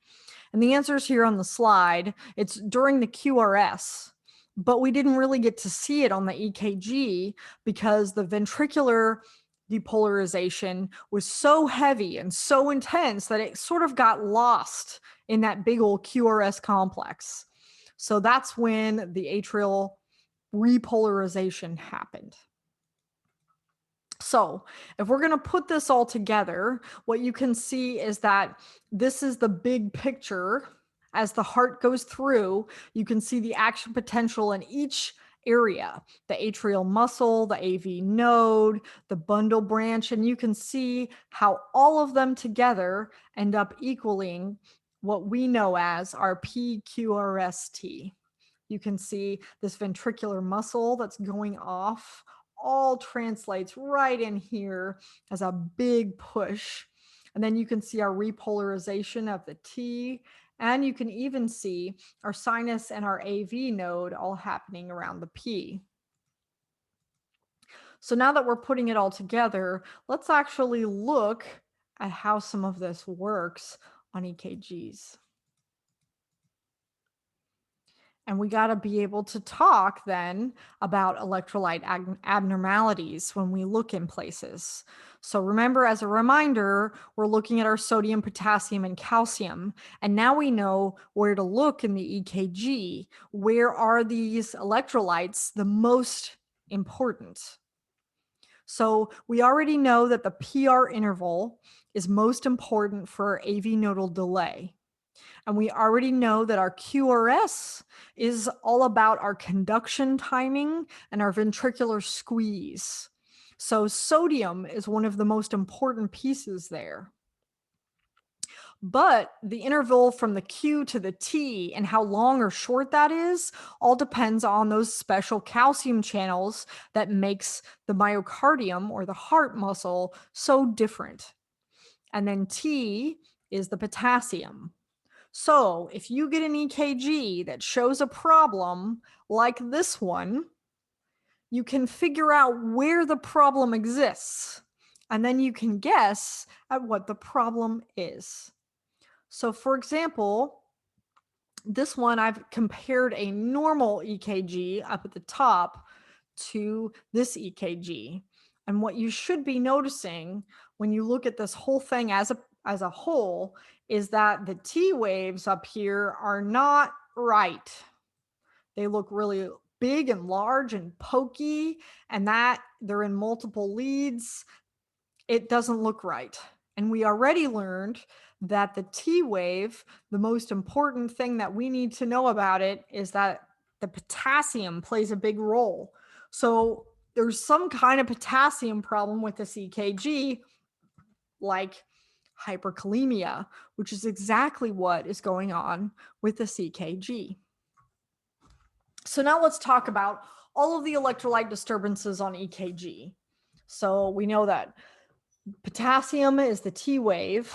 And the answer is here on the slide. It's during the QRS, but we didn't really get to see it on the EKG because the ventricular depolarization was so heavy and so intense that it sort of got lost in that big old QRS complex. So that's when the atrial repolarization happened. So, if we're going to put this all together, what you can see is that this is the big picture. As the heart goes through, you can see the action potential in each area, the atrial muscle, the AV node, the bundle branch, and you can see how all of them together end up equaling what we know as our PQRST. You can see this ventricular muscle that's going off all translates right in here as a big push. And then you can see our repolarization of the T And you can even see our sinus and our AV node all happening around the P. So now that we're putting it all together, let's actually look at how some of this works on EKGs. And we got to be able to talk then about electrolyte abnormalities when we look in places. So remember, as a reminder, we're looking at our sodium, potassium, and calcium. And now we know where to look in the EKG. Where are these electrolytes the most important? So we already know that the PR interval is most important for AV nodal delay. And we already know that our QRS is all about our conduction timing and our ventricular squeeze. So sodium is one of the most important pieces there. But the interval from the Q to the T and how long or short that is all depends on those special calcium channels that makes the myocardium or the heart muscle so different. And then T is the potassium. So if you get an EKG that shows a problem like this one, you can figure out where the problem exists, and then you can guess at what the problem is. So for example, this one, I've compared a normal EKG up at the top to this EKG. And what you should be noticing when you look at this whole thing as a whole is that the T waves up here are not right. They look really big and large and pokey, and that they're in multiple leads. It doesn't look right. And we already learned that the T wave, the most important thing that we need to know about it is that the potassium plays a big role. So there's some kind of potassium problem with this EKG, like hyperkalemia, which is exactly what is going on with the EKG. So now let's talk about all of the electrolyte disturbances on EKG. So we know that potassium is the T wave,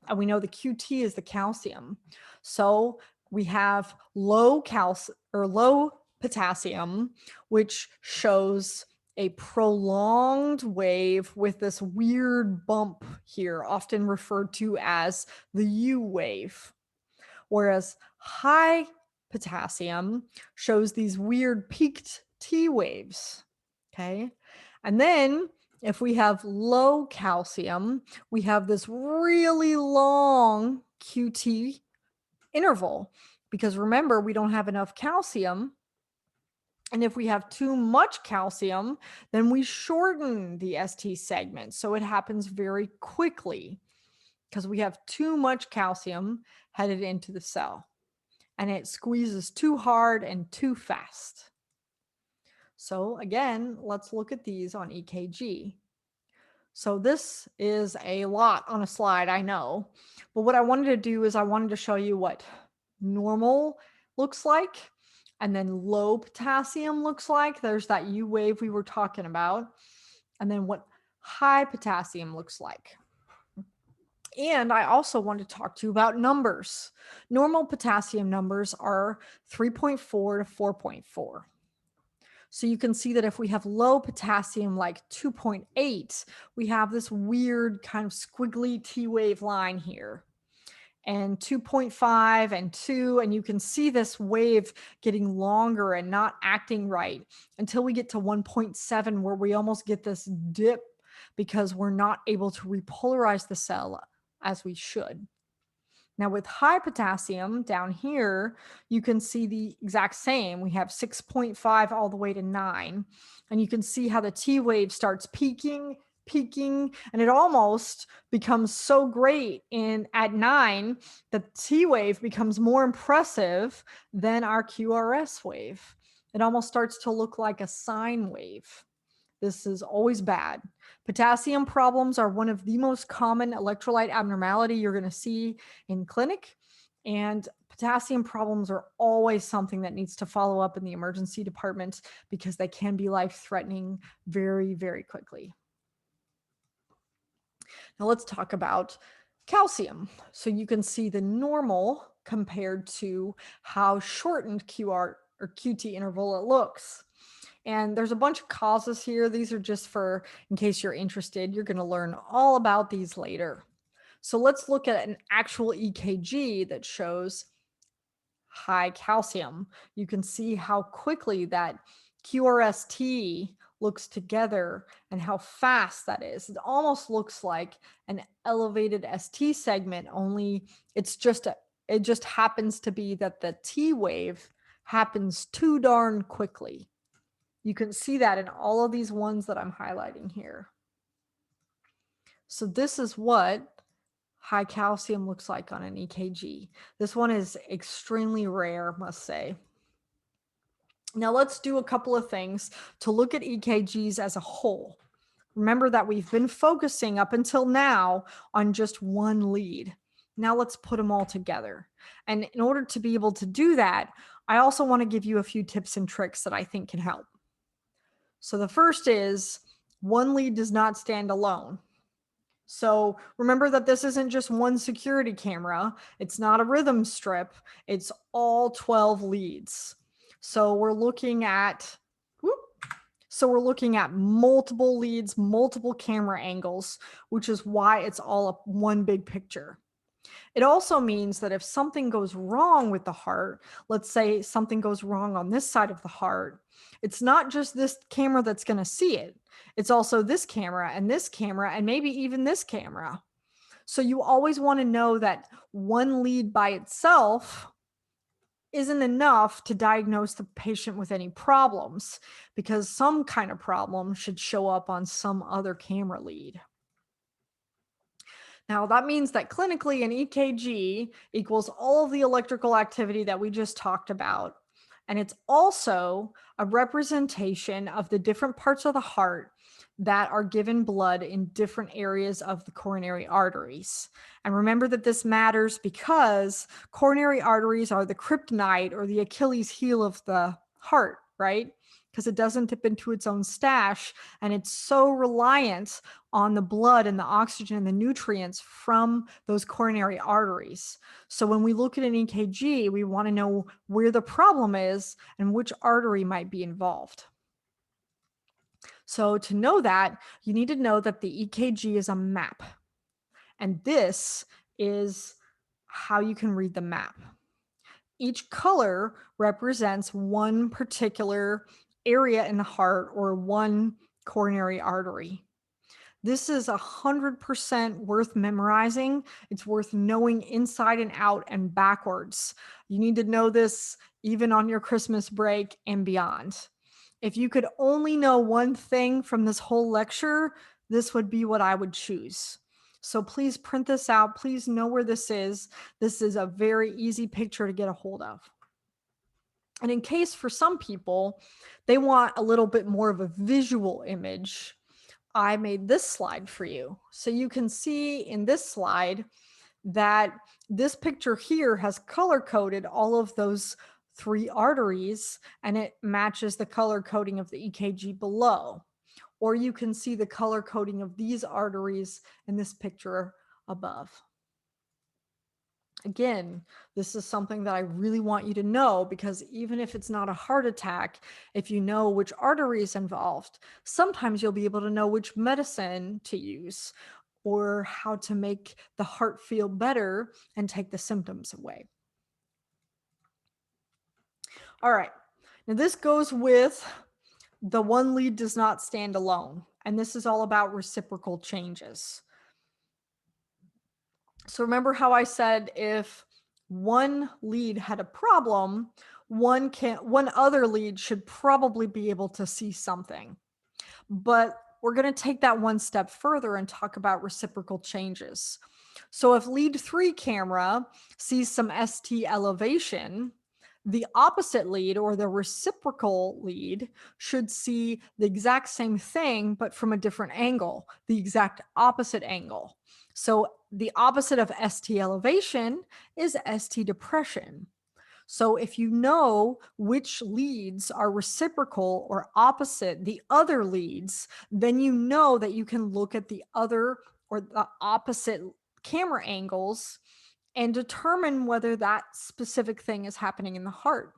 and we know the QT is the calcium. So we have low potassium, which shows a prolonged wave with this weird bump here, often referred to as the U wave. Whereas high potassium shows these weird peaked T waves. Okay. And then if we have low calcium, we have this really long QT interval, because remember, we don't have enough calcium. And if we have too much calcium, then we shorten the ST segment. So it happens very quickly because we have too much calcium headed into the cell, and it squeezes too hard and too fast. So again, let's look at these on EKG. So this is a lot on a slide, I know, but what I wanted to do is I wanted to show you what normal looks like, and then low potassium looks like. There's that U wave we were talking about, and then what high potassium looks like. And I also want to talk to you about numbers. Normal potassium numbers are 3.4 to 4.4. So you can see that if we have low potassium, like 2.8, we have this weird kind of squiggly T wave line here. And 2.5 and 2, and you can see this wave getting longer and not acting right until we get to 1.7, where we almost get this dip because we're not able to repolarize the cell as we should. Now with high potassium down here, you can see the exact same. We have 6.5 all the way to 9. And you can see how the T wave starts peaking, and it almost becomes so great at 9 that the T wave becomes more impressive than our QRS wave. It almost starts to look like a sine wave. This is always bad. Potassium problems are one of the most common electrolyte abnormality you're going to see in clinic. And potassium problems are always something that needs to follow up in the emergency department because they can be life-threatening very, very quickly. Now let's talk about calcium. So you can see the normal compared to how shortened QR or QT interval it looks. And there's a bunch of causes here. These are just for in case you're interested. You're going to learn all about these later. So let's look at an actual EKG that shows high calcium. You can see how quickly that QRST looks together and how fast that is. It almost looks like an elevated ST segment, only it just happens to be that the T wave happens too darn quickly. You can see that in all of these ones that I'm highlighting here. So this is what high calcium looks like on an EKG. This one is extremely rare, must say. Now let's do a couple of things to look at EKGs as a whole. Remember that we've been focusing up until now on just one lead. Now let's put them all together. And in order to be able to do that, I also want to give you a few tips and tricks that I think can help. So the first is one lead does not stand alone. So remember that this isn't just one security camera. It's not a rhythm strip. It's all 12 leads. So we're looking at multiple leads, multiple camera angles, which is why it's all one big picture. It also means that if something goes wrong with the heart, let's say something goes wrong on this side of the heart, it's not just this camera that's going to see it. It's also this camera and maybe even this camera. So you always want to know that one lead by itself isn't enough to diagnose the patient with any problems, because some kind of problem should show up on some other camera lead. Now, that means that clinically an EKG equals all of the electrical activity that we just talked about. And it's also a representation of the different parts of the heart that are given blood in different areas of the coronary arteries. And remember that this matters because coronary arteries are the kryptonite or the Achilles heel of the heart, right? Because it doesn't dip into its own stash, and it's so reliant on the blood and the oxygen and the nutrients from those coronary arteries. So when we look at an EKG, we want to know where the problem is and which artery might be involved. So to know that, you need to know that the EKG is a map. And this is how you can read the map. Each color represents one particular area in the heart or one coronary artery. This is 100% worth memorizing. It's worth knowing inside and out and backwards. You need to know this even on your Christmas break and beyond. If you could only know one thing from this whole lecture, this would be what I would choose. So please print this out. Please know where this is. This is a very easy picture to get a hold of. And in case for some people, they want a little bit more of a visual image, I made this slide for you. So you can see in this slide that this picture here has color coded all of those 3 arteries, and it matches the color coding of the EKG below. Or you can see the color coding of these arteries in this picture above. Again, this is something that I really want you to know, because even if it's not a heart attack, if you know which artery is involved, sometimes you'll be able to know which medicine to use or how to make the heart feel better and take the symptoms away. All right, now this goes with the one lead does not stand alone, and this is all about reciprocal changes. So remember how I said if one lead had a problem, one other lead should probably be able to see something. But we're going to take that one step further and talk about reciprocal changes. So if lead 3 camera sees some ST elevation, the opposite lead or the reciprocal lead should see the exact same thing, but from a different angle, the exact opposite angle. So the opposite of ST elevation is ST depression. So if you know which leads are reciprocal or opposite the other leads, then you know that you can look at the other or the opposite camera angles and determine whether that specific thing is happening in the heart.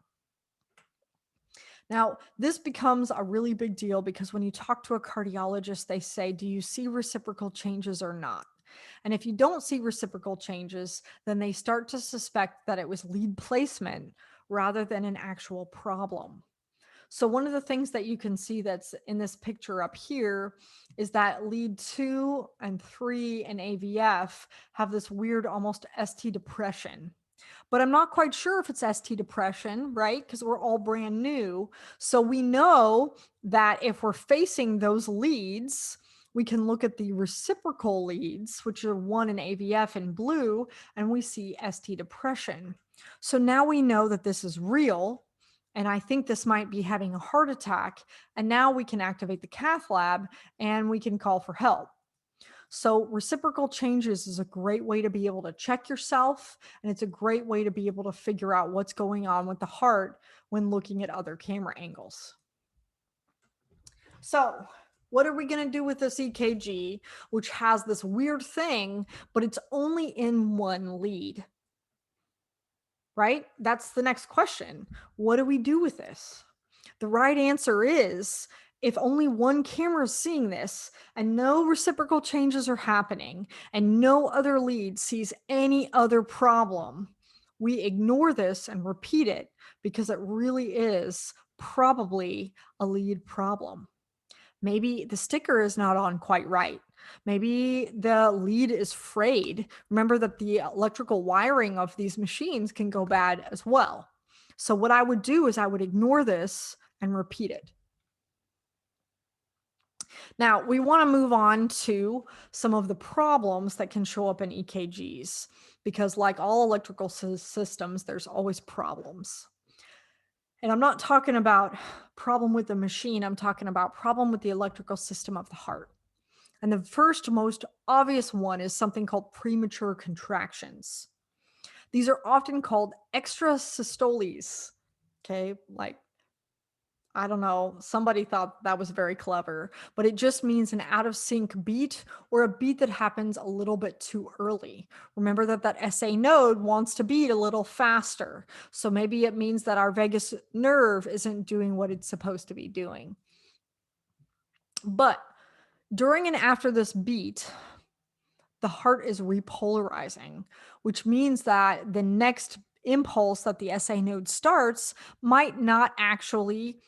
Now, this becomes a really big deal because when you talk to a cardiologist, they say, do you see reciprocal changes or not? And if you don't see reciprocal changes, then they start to suspect that it was lead placement rather than an actual problem. So, one of the things that you can see that's in this picture up here is that lead 2 and 3 and AVF have this weird, almost ST depression. But I'm not quite sure if it's ST depression, right? Because we're all brand new. So we know that if we're facing those leads, we can look at the reciprocal leads, which are 1 in AVF in blue, and we see ST depression. So now we know that this is real. And I think this might be having a heart attack. And now we can activate the cath lab and we can call for help. So, reciprocal changes is a great way to be able to check yourself, and it's a great way to be able to figure out what's going on with the heart when looking at other camera angles. So, what are we going to do with this EKG, which has this weird thing, but it's only in one lead? Right? That's the next question. What do we do with this? The right answer is if only one camera is seeing this and no reciprocal changes are happening and no other lead sees any other problem, we ignore this and repeat it because it really is probably a lead problem. Maybe the sticker is not on quite right. Maybe the lead is frayed. Remember that the electrical wiring of these machines can go bad as well. So what I would do is I would ignore this and repeat it. Now, we want to move on to some of the problems that can show up in EKGs because like all electrical systems, there's always problems. And I'm not talking about problem with the machine, I'm talking about problem with the electrical system of the heart. And the first most obvious one is something called premature contractions. These are often called extrasystoles. Okay, like I don't know, somebody thought that was very clever, but it just means an out of sync beat or a beat that happens a little bit too early. Remember that that SA node wants to beat a little faster. So maybe it means that our vagus nerve isn't doing what it's supposed to be doing. But during and after this beat, the heart is repolarizing, which means that the next impulse that the SA node starts might not actually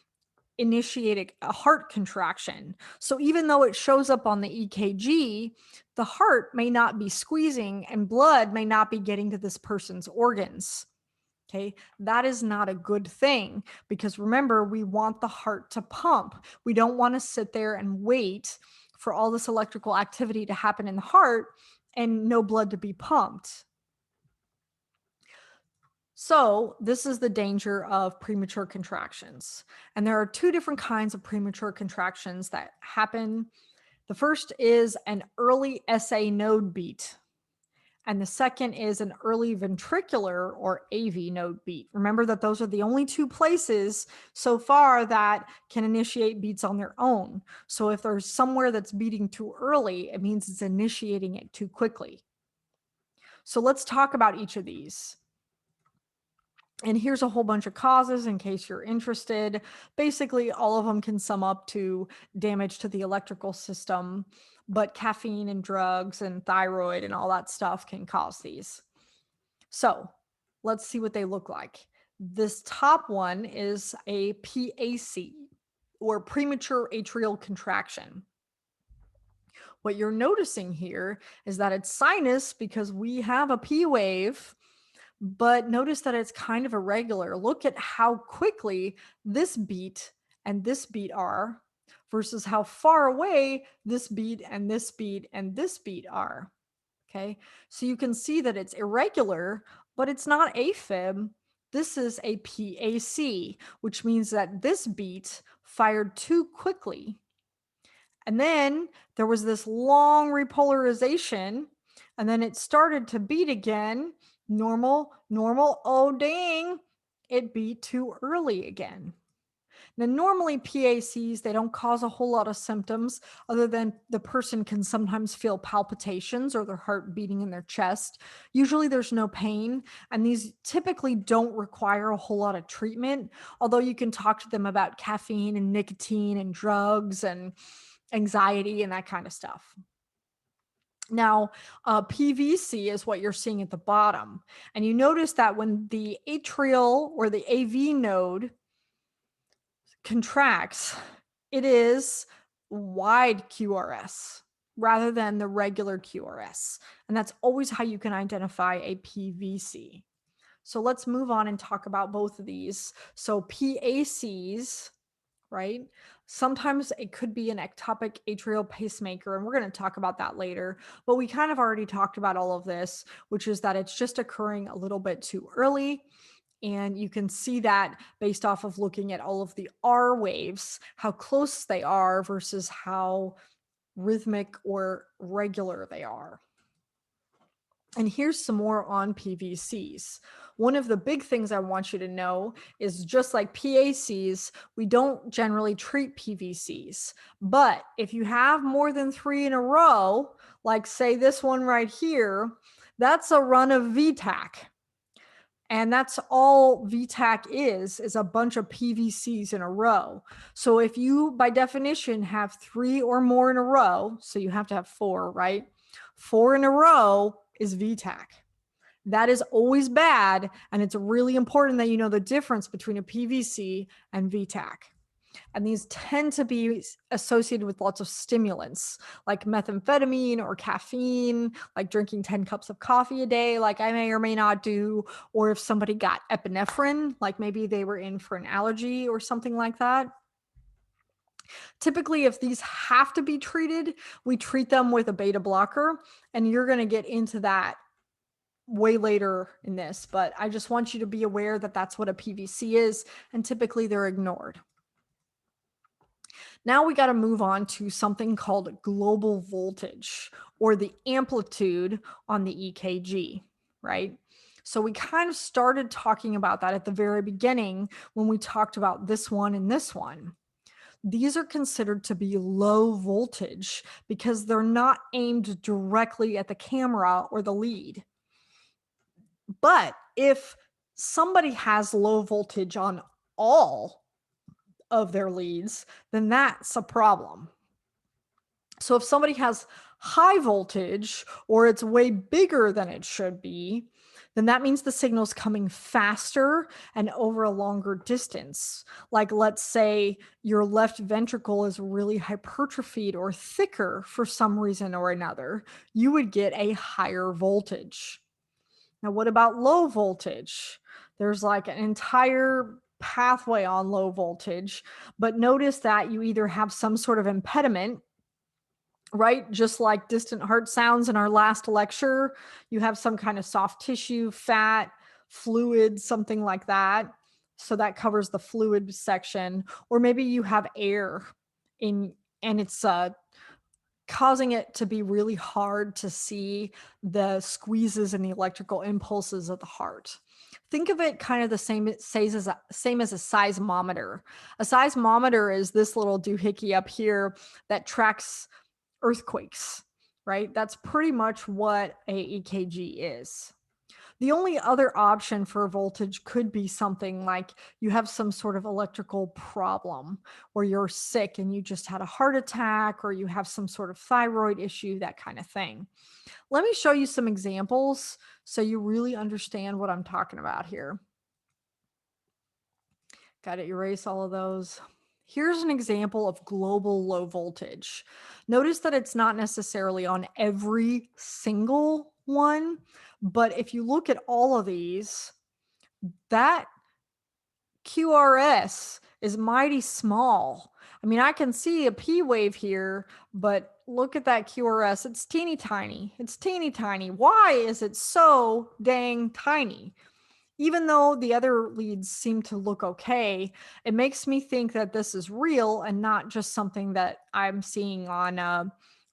initiate a heart contraction. So even though it shows up on the EKG, the heart may not be squeezing and blood may not be getting to this person's organs. Okay, that is not a good thing because remember, we want the heart to pump. We don't want to sit there and wait for all this electrical activity to happen in the heart and no blood to be pumped. So, this is the danger of premature contractions. And there are two different kinds of premature contractions that happen. The first is an early SA node beat, and the second is an early ventricular or AV node beat. Remember that those are the only two places so far that can initiate beats on their own. So, if there's somewhere that's beating too early, it means it's initiating it too quickly. So, let's talk about each of these. And here's a whole bunch of causes in case you're interested. Basically, all of them can sum up to damage to the electrical system, but caffeine and drugs and thyroid and all that stuff can cause these. So let's see what they look like. This top one is a PAC or premature atrial contraction. What you're noticing here is that it's sinus because we have a P wave, but notice that it's kind of irregular. Look at how quickly this beat and this beat are versus how far away this beat and this beat and this beat are. Okay, so you can see that it's irregular, but it's not AFib. This is a PAC, which means that this beat fired too quickly. And then there was this long repolarization, and then it started to beat again. Normal, normal. Oh, dang, it beat too early again. Now, normally PACs, they don't cause a whole lot of symptoms other than the person can sometimes feel palpitations or their heart beating in their chest. Usually there's no pain, and these typically don't require a whole lot of treatment, although you can talk to them about caffeine and nicotine and drugs and anxiety and that kind of stuff. Now, PVC is what you're seeing at the bottom. And you notice that when the atrial or the AV node contracts, it is wide QRS rather than the regular QRS. And that's always how you can identify a PVC. So let's move on and talk about both of these. So PACs, right? Sometimes it could be an ectopic atrial pacemaker, and we're going to talk about that later. But we kind of already talked about all of this, which is that it's just occurring a little bit too early. And you can see that based off of looking at all of the R waves, how close they are versus how rhythmic or regular they are. And here's some more on PVCs. One of the big things I want you to know is just like PACs, we don't generally treat PVCs. But if you have more than 3 in a row, like say this one right here, that's a run of VTAC. And that's all VTAC is a bunch of PVCs in a row. So if you, by definition, have 3 or more in a row, so you have to have 4, right? 4 in a row is VTAC. That is always bad. And it's really important that you know the difference between a PVC and VTAC. And these tend to be associated with lots of stimulants like methamphetamine or caffeine, like drinking 10 cups of coffee a day, like I may or may not do. Or if somebody got epinephrine, like maybe they were in for an allergy or something like that. Typically, if these have to be treated, we treat them with a beta blocker. And you're going to get into that way later in this. But I just want you to be aware that that's what a PVC is. And typically they're ignored. Now we got to move on to something called global voltage or the amplitude on the EKG, right? So we kind of started talking about that at the very beginning when we talked about this one and this one. These are considered to be low voltage because they're not aimed directly at the camera or the lead. But if somebody has low voltage on all of their leads, then that's a problem. So if somebody has high voltage or it's way bigger than it should be, then that means the signal's coming faster and over a longer distance. Like let's say your left ventricle is really hypertrophied or thicker for some reason or another, you would get a higher voltage. Now, what about low voltage? There's like an entire pathway on low voltage, but notice that you either have some sort of impediment, right? Just like distant heart sounds in our last lecture, you have some kind of soft tissue, fat, fluid, something like that. So that covers the fluid section. Or maybe you have air in, and it's causing it to be really hard to see the squeezes and the electrical impulses of the heart. Think of it kind of the same as a seismometer. A seismometer is this little doohickey up here that tracks earthquakes, right? That's pretty much what a EKG is. The only other option for voltage could be something like you have some sort of electrical problem or you're sick and you just had a heart attack or you have some sort of thyroid issue, that kind of thing. Let me show you some examples so you really understand what I'm talking about here. Got to erase all of those. Here's an example of global low voltage. Notice that it's not necessarily on every single one, but if you look at all of these, that QRS is mighty small. I mean, I can see a P wave here, but look at that QRS. It's teeny tiny. It's teeny tiny. Why is it so dang tiny? Even though the other leads seem to look okay, it makes me think that this is real and not just something that I'm seeing on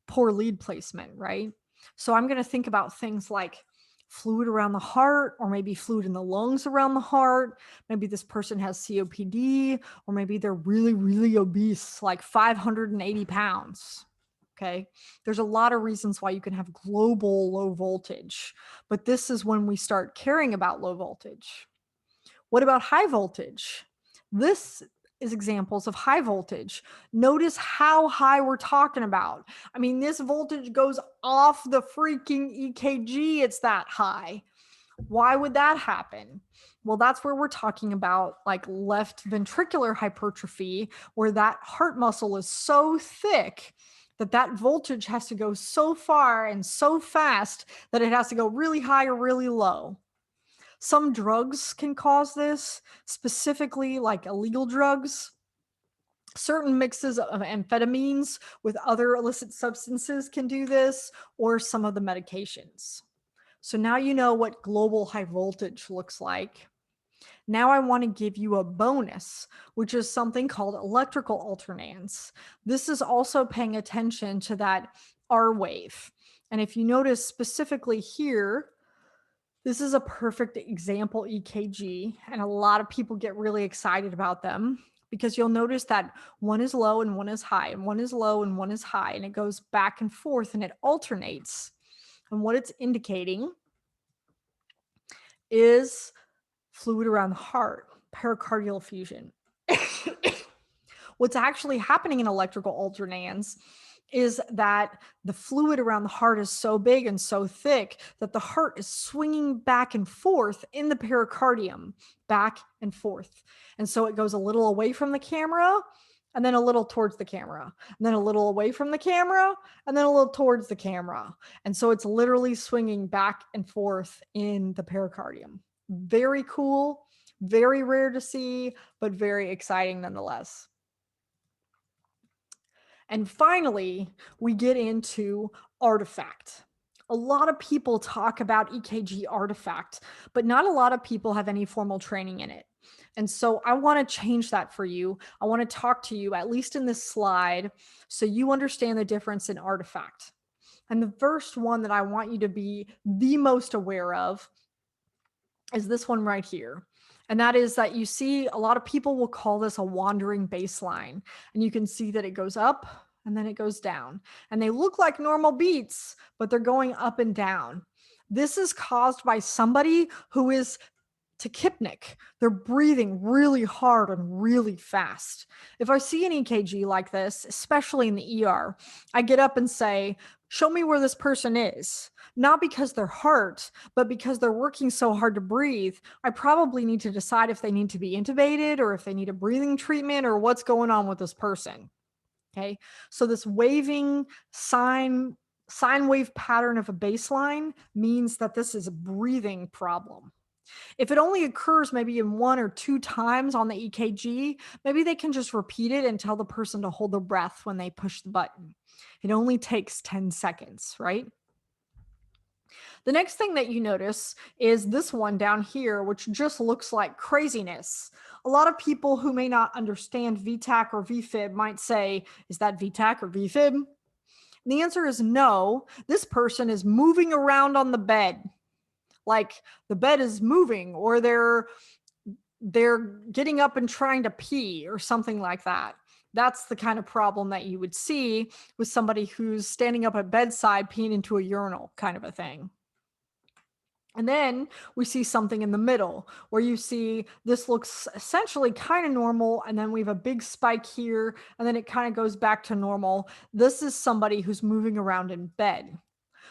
poor lead placement, right? So I'm going to think about things like fluid around the heart, or maybe fluid in the lungs around the heart. Maybe this person has COPD, or maybe they're really, really obese, like 580 pounds. Okay. There's a lot of reasons why you can have global low voltage, but this is when we start caring about low voltage. What about high voltage? This is examples of high voltage. Notice how high we're talking about. I mean, this voltage goes off the freaking EKG. It's that high. Why would that happen? Well, that's where we're talking about like left ventricular hypertrophy, where that heart muscle is so thick that that voltage has to go so far and so fast that it has to go really high or really low. Some drugs can cause this, specifically like illegal drugs. Certain mixes of amphetamines with other illicit substances can do this, or some of the medications. So now you know what global high voltage looks like. Now I want to give you a bonus, which is something called electrical alternans. This is also paying attention to that R wave. And if you notice specifically here, this is a perfect example EKG, and a lot of people get really excited about them because you'll notice that one is low and one is high, and one is low and one is high, and it goes back and forth and it alternates. And what it's indicating is fluid around the heart, pericardial effusion. What's actually happening in electrical alternans is that the fluid around the heart is so big and so thick that the heart is swinging back and forth in the pericardium, back and forth. And so it goes a little away from the camera and then a little towards the camera, and then a little away from the camera and then a little towards the camera. And so it's literally swinging back and forth in the pericardium. Very cool, very rare to see, but very exciting nonetheless. And finally, we get into artifact. A lot of people talk about EKG artifact, but not a lot of people have any formal training in it. And so I want to change that for you. I want to talk to you, at least in this slide, so you understand the difference in artifact. And the first one that I want you to be the most aware of is this one right here. And that is that you see a lot of people will call this a wandering baseline. And you can see that it goes up and then it goes down. And they look like normal beats, but they're going up and down. This is caused by somebody who is tachypnic. They're breathing really hard and really fast. If I see an EKG like this, especially in the ER, I get up and say, show me where this person is. Not because they're hurt, but because they're working so hard to breathe. I probably need to decide if they need to be intubated or if they need a breathing treatment or what's going on with this person. Okay. So this waving sine wave pattern of a baseline means that this is a breathing problem. If it only occurs maybe in 1 or 2 times on the EKG, maybe they can just repeat it and tell the person to hold their breath when they push the button. It only takes 10 seconds, right? The next thing that you notice is this one down here, which just looks like craziness. A lot of people who may not understand VTAC or VFib might say, is that VTAC or VFib? And the answer is no. This person is moving around on the bed. Like the bed is moving, or they're getting up and trying to pee or something like that. That's the kind of problem that you would see with somebody who's standing up at bedside peeing into a urinal, kind of a thing. And then we see something in the middle where you see this looks essentially kind of normal. And then we have a big spike here, and then it kind of goes back to normal. This is somebody who's moving around in bed.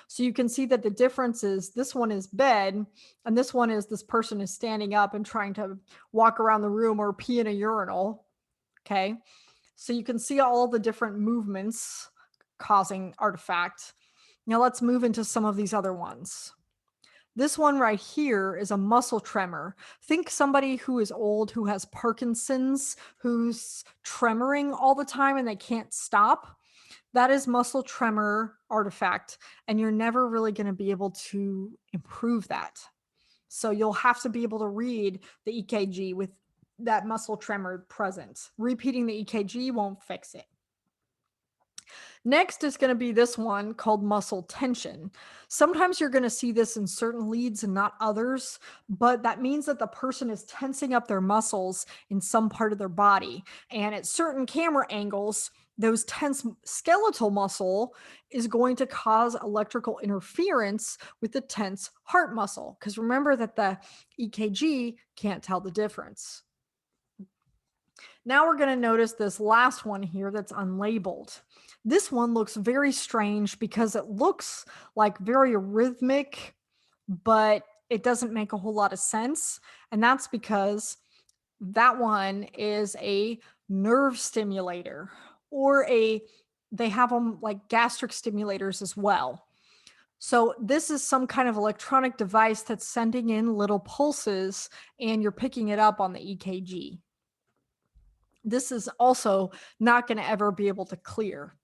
So you can see that the difference is this one is bed, and this one is this person is standing up and trying to walk around the room or pee in a urinal. Okay. So you can see all the different movements causing artifact. Now let's move into some of these other ones. This one right here is a muscle tremor. Think somebody who is old, who has Parkinson's, who's tremoring all the time and they can't stop. That is muscle tremor artifact, and you're never really going to be able to improve that. So you'll have to be able to read the EKG with that muscle tremor present. Repeating the EKG won't fix it. Next is going to be this one called muscle tension. Sometimes you're going to see this in certain leads and not others, but that means that the person is tensing up their muscles in some part of their body. And at certain camera angles, those tense skeletal muscle is going to cause electrical interference with the tense heart muscle. Because remember that the EKG can't tell the difference. Now we're going to notice this last one here that's unlabeled. This one looks very strange because it looks like very rhythmic, but it doesn't make a whole lot of sense. And that's because that one is a nerve stimulator, or they have them like gastric stimulators as well. So this is some kind of electronic device that's sending in little pulses and you're picking it up on the EKG. This is also not going to ever be able to clear.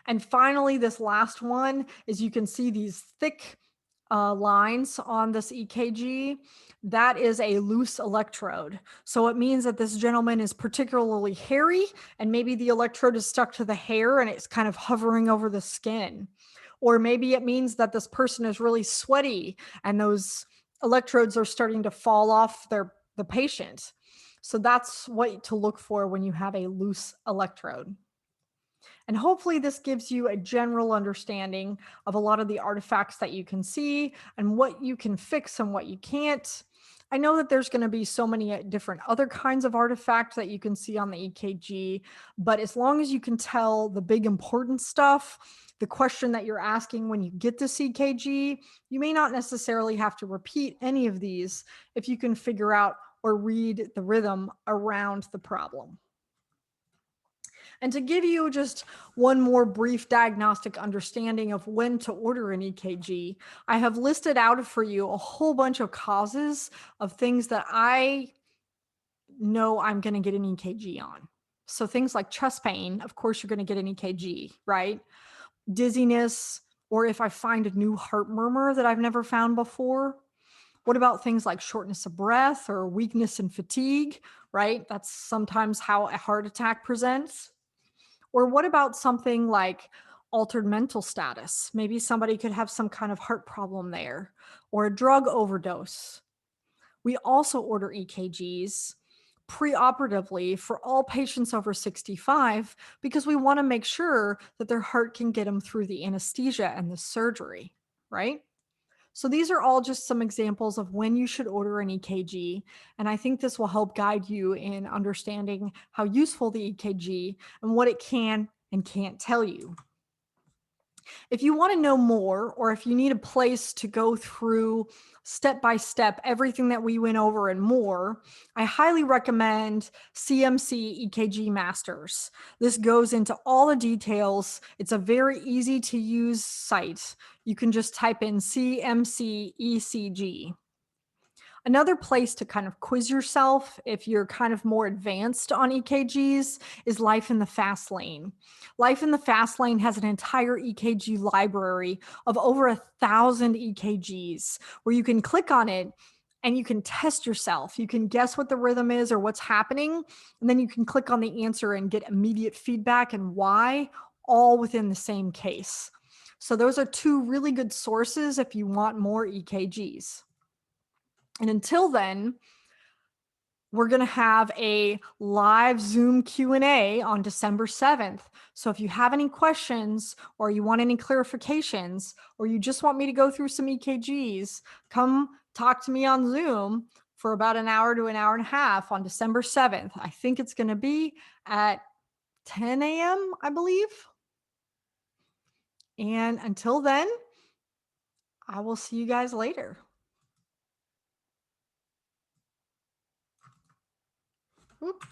And finally, this last one is you can see these thick lines on this EKG. That is a loose electrode. So it means that this gentleman is particularly hairy, and maybe the electrode is stuck to the hair and it's kind of hovering over the skin. Or maybe it means that this person is really sweaty and those electrodes are starting to fall off the patient. So that's what to look for when you have a loose electrode. And hopefully this gives you a general understanding of a lot of the artifacts that you can see and what you can fix and what you can't. I know that there's going to be so many different other kinds of artifacts that you can see on the EKG, but as long as you can tell the big important stuff, the question that you're asking when you get this EKG, you may not necessarily have to repeat any of these if you can figure out or read the rhythm around the problem. And to give you just one more brief diagnostic understanding of when to order an EKG, I have listed out for you a whole bunch of causes of things that I know I'm going to get an EKG on. So things like chest pain, of course, you're going to get an EKG, right? Dizziness, or if I find a new heart murmur that I've never found before. What about things like shortness of breath or weakness and fatigue, right? That's sometimes how a heart attack presents. Or what about something like altered mental status? Maybe somebody could have some kind of heart problem there, or a drug overdose. We also order EKGs preoperatively for all patients over 65 because we want to make sure that their heart can get them through the anesthesia and the surgery, right? So these are all just some examples of when you should order an EKG. And I think this will help guide you in understanding how useful the EKG and what it can and can't tell you. If you want to know more, or if you need a place to go through step by step everything that we went over and more, I highly recommend CMC EKG Masters. This goes into all the details. It's a very easy to use site. You can just type in CMC ECG. Another place to kind of quiz yourself if you're kind of more advanced on EKGs is Life in the Fast Lane. Life in the Fast Lane has an entire EKG library of over 1,000 EKGs where you can click on it and you can test yourself. You can guess what the rhythm is or what's happening, and then you can click on the answer and get immediate feedback and why, all within the same case. So those are two really good sources if you want more EKGs. And until then, we're going to have a live Zoom Q&A on December 7th. So if you have any questions or you want any clarifications or you just want me to go through some EKGs, come talk to me on Zoom for about an hour to an hour and a half on December 7th. I think it's going to be at 10 a.m., I believe. And until then, I will see you guys later. Whoop.